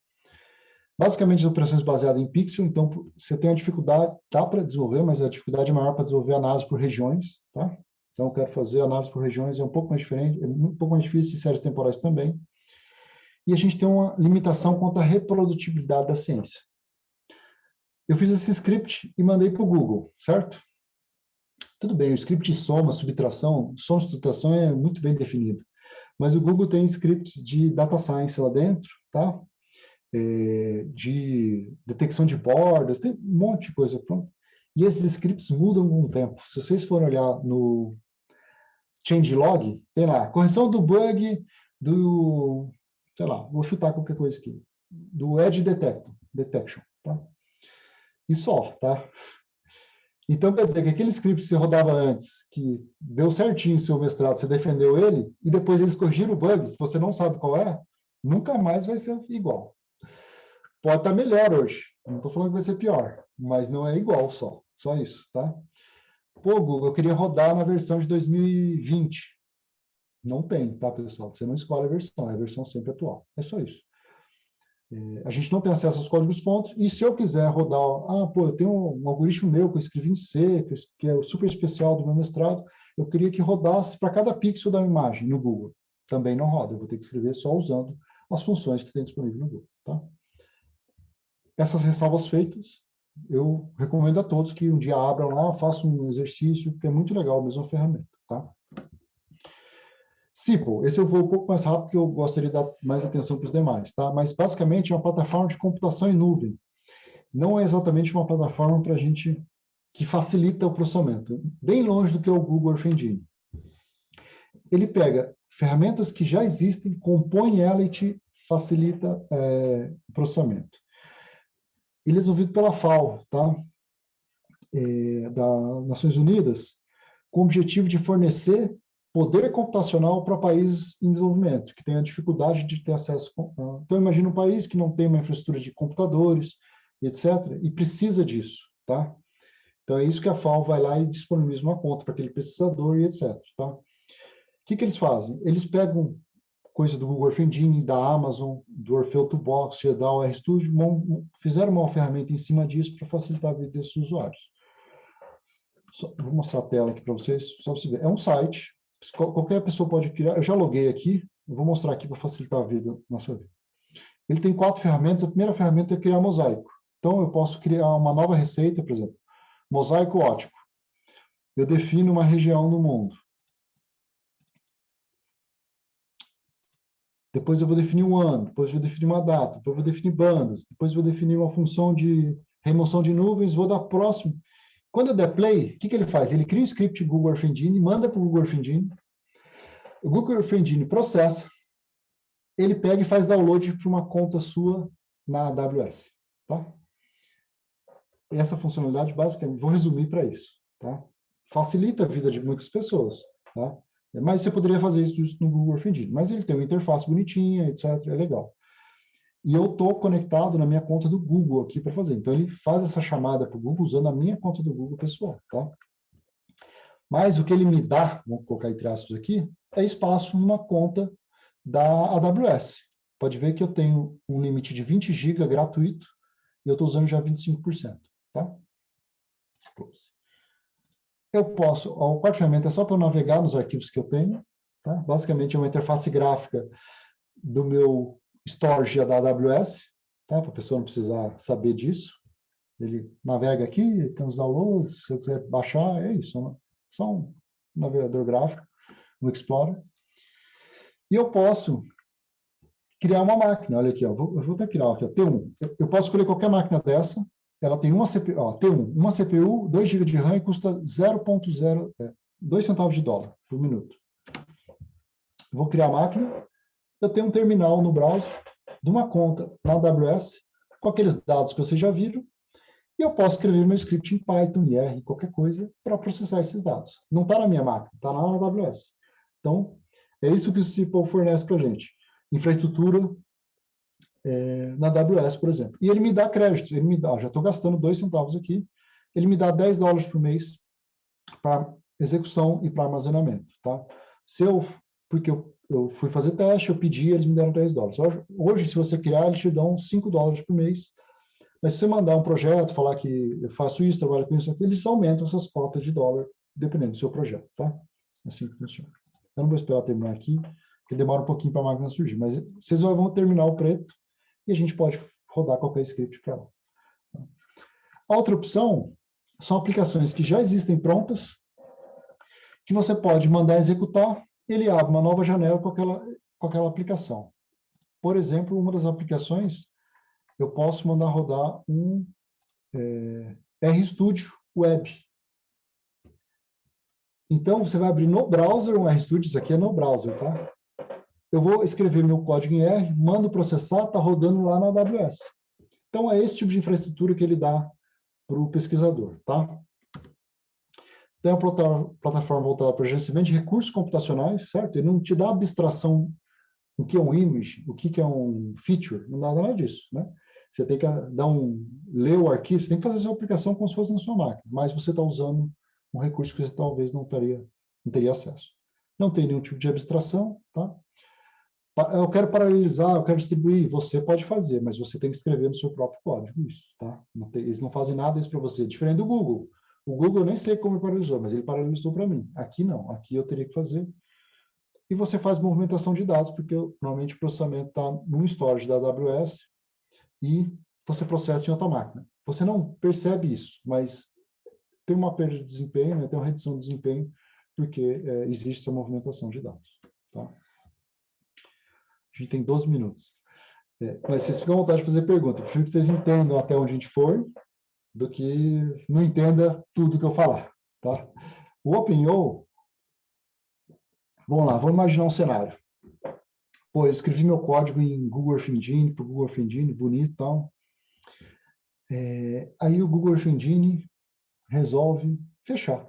Basicamente, as operações baseadas em pixel, então você tem a dificuldade, dá para desenvolver, mas a dificuldade é maior para desenvolver análise por regiões, tá? Então, eu quero fazer análise por regiões, é um pouco mais diferente, é um pouco mais difícil, e séries temporais também. E a gente tem uma limitação quanto à reprodutibilidade da ciência. Eu fiz esse script e mandei para o Google, certo? Tudo bem, o script de soma, subtração é muito bem definido, mas o Google tem scripts de data science lá dentro, tá? De detecção de bordas, tem um monte de coisa pronta. E esses scripts mudam com o tempo. Se vocês forem olhar no changelog, tem lá, correção do bug do, sei lá, vou chutar qualquer coisa aqui, do edge detection, tá? E só, tá? Então, quer dizer que aquele script que você rodava antes, que deu certinho o seu mestrado, você defendeu ele, e depois eles corrigiram o bug, que você não sabe qual é, nunca mais vai ser igual. Pode estar melhor hoje. Não estou falando que vai ser pior, mas não é igual só isso, tá? Pô, Google, eu queria rodar na versão de 2020. Não tem, tá, pessoal? Você não escolhe a versão sempre atual. É só isso. A gente não tem acesso aos códigos-fontes, e se eu quiser rodar, eu tenho um algoritmo meu que eu escrevi em C, que é o super especial do meu mestrado, eu queria que rodasse para cada pixel da imagem no Google. Também não roda, eu vou ter que escrever só usando as funções que tem disponível no Google, tá? Essas ressalvas feitas, eu recomendo a todos que um dia abram lá, façam um exercício, que é muito legal mesmo a ferramenta, tá? Simple, esse eu vou um pouco mais rápido, porque eu gostaria de dar mais atenção para os demais, tá? Mas, basicamente, é uma plataforma de computação em nuvem. Não é exatamente uma plataforma para a gente que facilita o processamento. Bem longe do que é o Google Earth Engine. Ele pega ferramentas que já existem, compõe ela e te facilita o processamento. Ele é desenvolvido pela FAO, tá? Das Nações Unidas, com o objetivo de fornecer poder computacional para países em desenvolvimento, que têm a dificuldade de ter acesso. Então, imagina um país que não tem uma infraestrutura de computadores, etc., e precisa disso, tá? Então, é isso que a FAO vai lá e disponibiliza uma conta para aquele pesquisador e etc., tá? O que eles fazem? Eles pegam coisa do Google Earth Engine, da Amazon, do Orfeu Toolbox, da RStudio, fizeram uma ferramenta em cima disso para facilitar a vida desses usuários. Vou mostrar a tela aqui para vocês, só para você ver. É um site, qualquer pessoa pode criar. Eu já loguei aqui, eu vou mostrar aqui para facilitar a vida na sua vida. Ele tem 4 ferramentas. A primeira ferramenta é criar mosaico. Então, eu posso criar uma nova receita, por exemplo, mosaico óptico. Eu defino uma região no mundo. Depois eu vou definir um ano, depois eu vou definir uma data, depois eu vou definir bandas, depois eu vou definir uma função de remoção de nuvens, vou dar próximo. Quando eu der play, o que ele faz? Ele cria um script Google Earth Engine, manda para o Google Earth Engine, o Google Earth Engine processa, ele pega e faz download para uma conta sua na AWS, tá? Essa funcionalidade, basicamente, vou resumir para isso, tá? Facilita a vida de muitas pessoas, tá? Mas você poderia fazer isso no Google Earth Engine, mas ele tem uma interface bonitinha, etc., é legal. E eu estou conectado na minha conta do Google aqui para fazer. Então, ele faz essa chamada para o Google usando a minha conta do Google pessoal, tá? Mas o que ele me dá, vamos colocar entre aspas aqui, é espaço numa conta da AWS. Pode ver que eu tenho um limite de 20 GB gratuito e eu estou usando já 25%, tá? Eu posso, a quarta ferramenta é só para eu navegar nos arquivos que eu tenho, tá? Basicamente é uma interface gráfica do meu storage da AWS, tá? Para a pessoa não precisar saber disso. Ele navega aqui, tem os downloads, se eu quiser baixar, é isso, né? Só um navegador gráfico, um Explorer. E eu posso criar uma máquina, olha aqui, ó, eu vou até criar aqui, ó, T1. Eu posso escolher qualquer máquina dessa, ela tem uma CPU, ó, T1, uma CPU, 2 GB de RAM e custa 2 centavos de dólar por minuto. Vou criar a máquina, eu tenho um terminal no browser de uma conta na AWS, com aqueles dados que vocês já viram, e eu posso escrever meu script em Python, em R, qualquer coisa, para processar esses dados. Não está na minha máquina, está na AWS. Então, é isso que o Cipol fornece para a gente. Infraestrutura na AWS, por exemplo. E ele me dá crédito, ele me dá, já estou gastando 2 centavos aqui, ele me dá $10 por mês para execução e para armazenamento, tá? Porque eu fui fazer teste, eu pedi, eles me deram $10. Hoje, se você criar, eles te dão $5 por mês. Mas se você mandar um projeto, falar que eu faço isso, trabalho com isso, eles aumentam essas cotas de dólar, dependendo do seu projeto, tá? Assim que funciona. Eu não vou esperar terminar aqui, porque demora um pouquinho para a máquina surgir, mas vocês vão terminar o preto e a gente pode rodar qualquer script para lá. A outra opção são aplicações que já existem prontas, que você pode mandar executar, ele abre uma nova janela com aquela aplicação. Por exemplo, uma das aplicações, eu posso mandar rodar um RStudio Web. Então, você vai abrir no browser um RStudio, isso aqui é no browser, tá? Eu vou escrever meu código em R, mando processar, está rodando lá na AWS. Então, é esse tipo de infraestrutura que ele dá para o pesquisador, tá? Tem uma plataforma voltada para gerenciamento de recursos computacionais, certo? Ele não te dá abstração o que é um image, o que é um feature, não dá nada disso, né? Você tem que ler o arquivo, você tem que fazer a sua aplicação como se fosse na sua máquina, mas você está usando um recurso que você talvez não teria acesso. Não tem nenhum tipo de abstração, tá? Eu quero paralelizar, eu quero distribuir, você pode fazer, mas você tem que escrever no seu próprio código isso, tá? Eles não fazem nada isso para você, diferente do Google. O Google eu nem sei como ele paralelizou, mas ele paralelizou para mim. Aqui não, aqui eu teria que fazer. E você faz movimentação de dados, porque normalmente o processamento está no storage da AWS e você processa em outra máquina. Você não percebe isso, mas tem uma perda de desempenho, né? Tem uma redução de desempenho, porque existe essa movimentação de dados, tá? A gente tem 12 minutos. Mas vocês ficam à vontade de fazer pergunta. Eu prefiro que vocês entendam até onde a gente for, do que não entenda tudo que eu falar, tá? O OpenIO, vamos lá, vamos imaginar um cenário. Pô, eu escrevi meu código em Google Earth Engine, para o Google Earth Engine, bonito e tal. Aí o Google Earth Engine resolve fechar.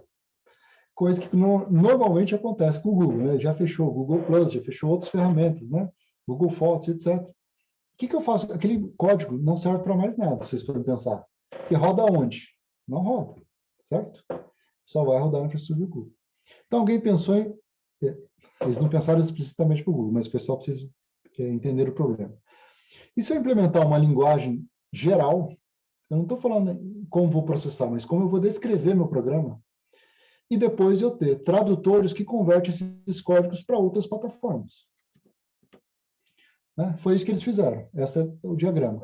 Coisa que normalmente acontece com o Google, né? Já fechou o Google Plus, já fechou outras ferramentas, né? Google Fotos, etc. O que eu faço? Aquele código não serve para mais nada, se vocês forem pensar. E roda onde? Não roda, certo? Só vai rodar na infraestrutura do Google. Então, alguém pensou em... Eles não pensaram explicitamente para o Google, mas o pessoal precisa entender o problema. E se eu implementar uma linguagem geral, eu não estou falando como vou processar, mas como eu vou descrever meu programa, e depois eu ter tradutores que convertem esses códigos para outras plataformas. Né? Foi isso que eles fizeram. Esse é o diagrama.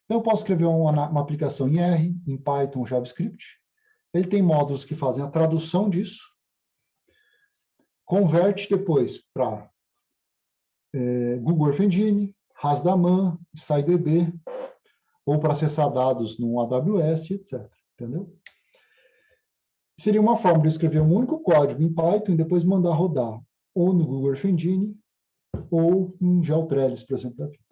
Então, eu posso escrever uma aplicação em R, em Python, JavaScript. Ele tem módulos que fazem a tradução disso, converte depois para Google Earth Engine, Hasdaman, SciDB, ou para acessar dados no AWS, etc. Entendeu? Seria uma forma de escrever um único código em Python e depois mandar rodar ou no Google Earth Engine ou em GeoTrellis, por exemplo, da vida.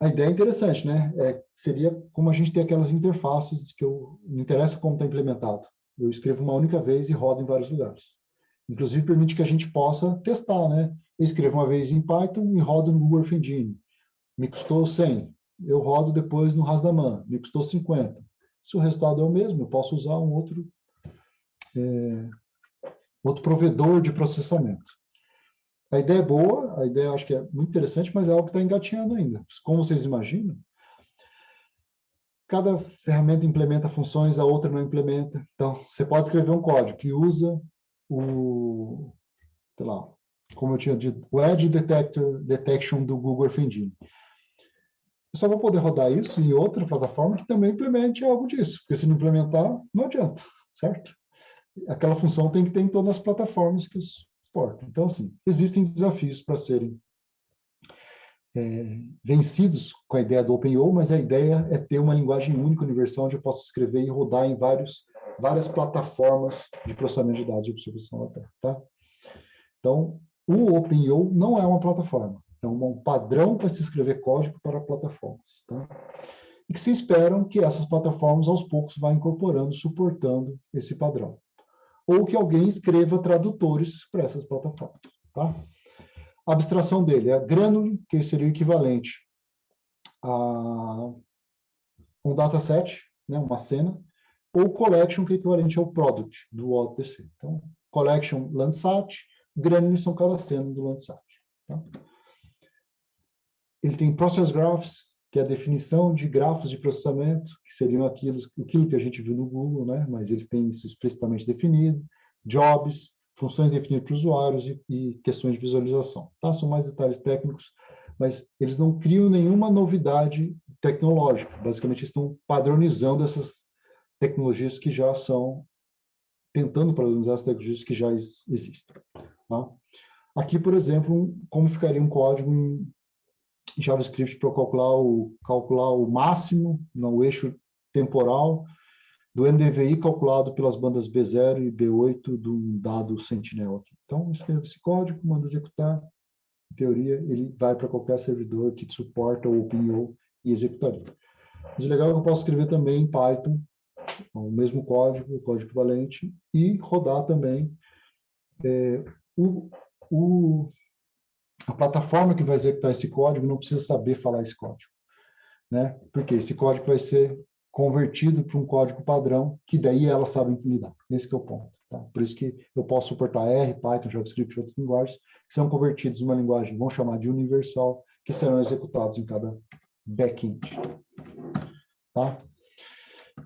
A ideia é interessante, né? Seria como a gente tem aquelas interfaces que não interessa como está implementado. Eu escrevo uma única vez e rodo em vários lugares. Inclusive, permite que a gente possa testar, né? Eu escrevo uma vez em Python e rodo no Google Earth Engine. Me custou 100. Eu rodo depois no Hasdaman. Me custou 50. Se o resultado é o mesmo, eu posso usar um outro provedor de processamento. A ideia é boa, a ideia acho que é muito interessante, mas é algo que está engatinhando ainda. Como vocês imaginam, cada ferramenta implementa funções, a outra não implementa. Então, você pode escrever um código que usa sei lá, como eu tinha dito, o Edge Detection do Google Earth Engine. Eu só vou poder rodar isso em outra plataforma que também implemente algo disso, porque se não implementar, não adianta, certo? Aquela função tem que ter em todas as plataformas que suportam. Então, assim, existem desafios para serem vencidos com a ideia do OpenIO, mas a ideia é ter uma linguagem única, universal, onde eu posso escrever e rodar em várias plataformas de processamento de dados de observação da Terra, tá? Então, o OpenIO não é uma plataforma, é um padrão para se escrever código para plataformas, tá? E que se esperam que essas plataformas, aos poucos, vá incorporando, suportando esse padrão. Ou que alguém escreva tradutores para essas plataformas, tá? A abstração dele é a Granule, que seria o equivalente a um dataset, né, uma cena, ou Collection, que é equivalente ao Product do ODC. Então, Collection, Landsat, Granule são cada cena do Landsat. Tá? Ele tem Process Graphs, que é a definição de grafos de processamento, que seriam aquilo que a gente viu no Google, né? Mas eles têm isso explicitamente definido. Jobs, funções definidas para usuários e questões de visualização. Tá? São mais detalhes técnicos, mas eles não criam nenhuma novidade tecnológica. Basicamente, estão padronizando essas tecnologias que já são, tentando padronizar as tecnologias que já existem. Tá? Aqui, por exemplo, como ficaria um código em JavaScript para calcular o máximo no eixo temporal do NDVI calculado pelas bandas B0 e B8 do dado Sentinel aqui. Então, eu escrevo esse código, mando executar. Em teoria, ele vai para qualquer servidor que suporta o OpenIO e executaria. Mas o legal é que eu posso escrever também em Python, o mesmo código, o código equivalente, e rodar também a plataforma que vai executar esse código não precisa saber falar esse código, né? Porque esse código vai ser convertido para um código padrão, que daí elas sabem lidar. Esse que é o ponto. Tá? Por isso que eu posso suportar R, Python, JavaScript e outras linguagens, que são convertidos em uma linguagem, vamos chamar de universal, que serão executados em cada backend. Tá?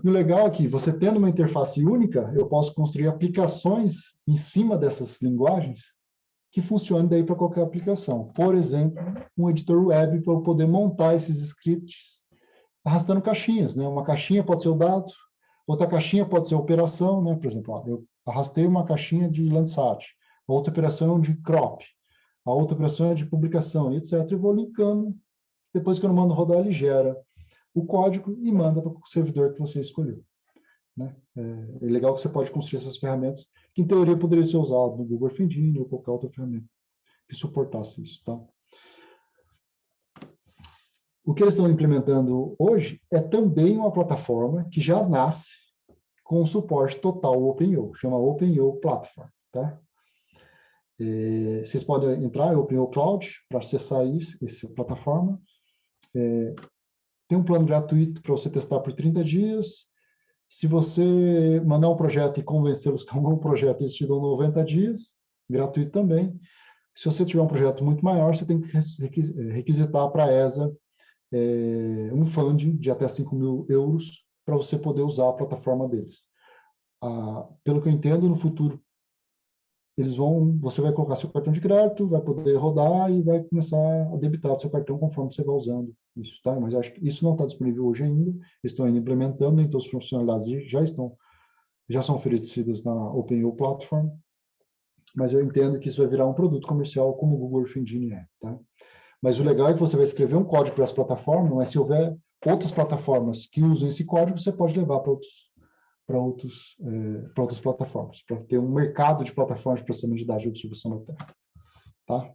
E o legal é que, você tendo uma interface única, eu posso construir aplicações em cima dessas linguagens que funcionem daí para qualquer aplicação. Por exemplo, um editor web para eu poder montar esses scripts arrastando caixinhas, né? Uma caixinha pode ser o dado, outra caixinha pode ser a operação, né? Por exemplo, eu arrastei uma caixinha de Landsat, a outra operação é de crop, a outra operação é de publicação, etc. Eu vou linkando, depois que eu mando rodar, ele gera o código e manda para o servidor que você escolheu. Né? É legal que você pode construir essas ferramentas, que em teoria poderia ser usado no Google Earth Engine ou qualquer outra ferramenta que suportasse isso. Tá? O que eles estão implementando hoje é também uma plataforma que já nasce com suporte total OpenIO, chama OpenIO Platform, tá? Vocês podem entrar em OpenIO Cloud para acessar essa plataforma. Tem um plano gratuito para você testar por 30 dias. Se você mandar um projeto e convencê-los que é um bom projeto, eles te dão 90 dias, gratuito também. Se você tiver um projeto muito maior, você tem que requisitar para a ESA um funding de até 5.000 euros para você poder usar a plataforma deles. Pelo que eu entendo, no futuro, você vai colocar seu cartão de crédito, vai poder rodar e vai começar a debitar do seu cartão conforme você vai usando isso, tá? Mas eu acho que isso não está disponível hoje ainda, estão ainda implementando, nem todas as funcionalidades já são oferecidas na OpenIO Platform, mas eu entendo que isso vai virar um produto comercial como o Google Earth Engine é, tá? Mas o legal é que você vai escrever um código para essa plataforma, mas se houver outras plataformas que usam esse código, você pode levar para outras plataformas, para ter um mercado de plataformas de processamento de dados de observação da Terra. Tá?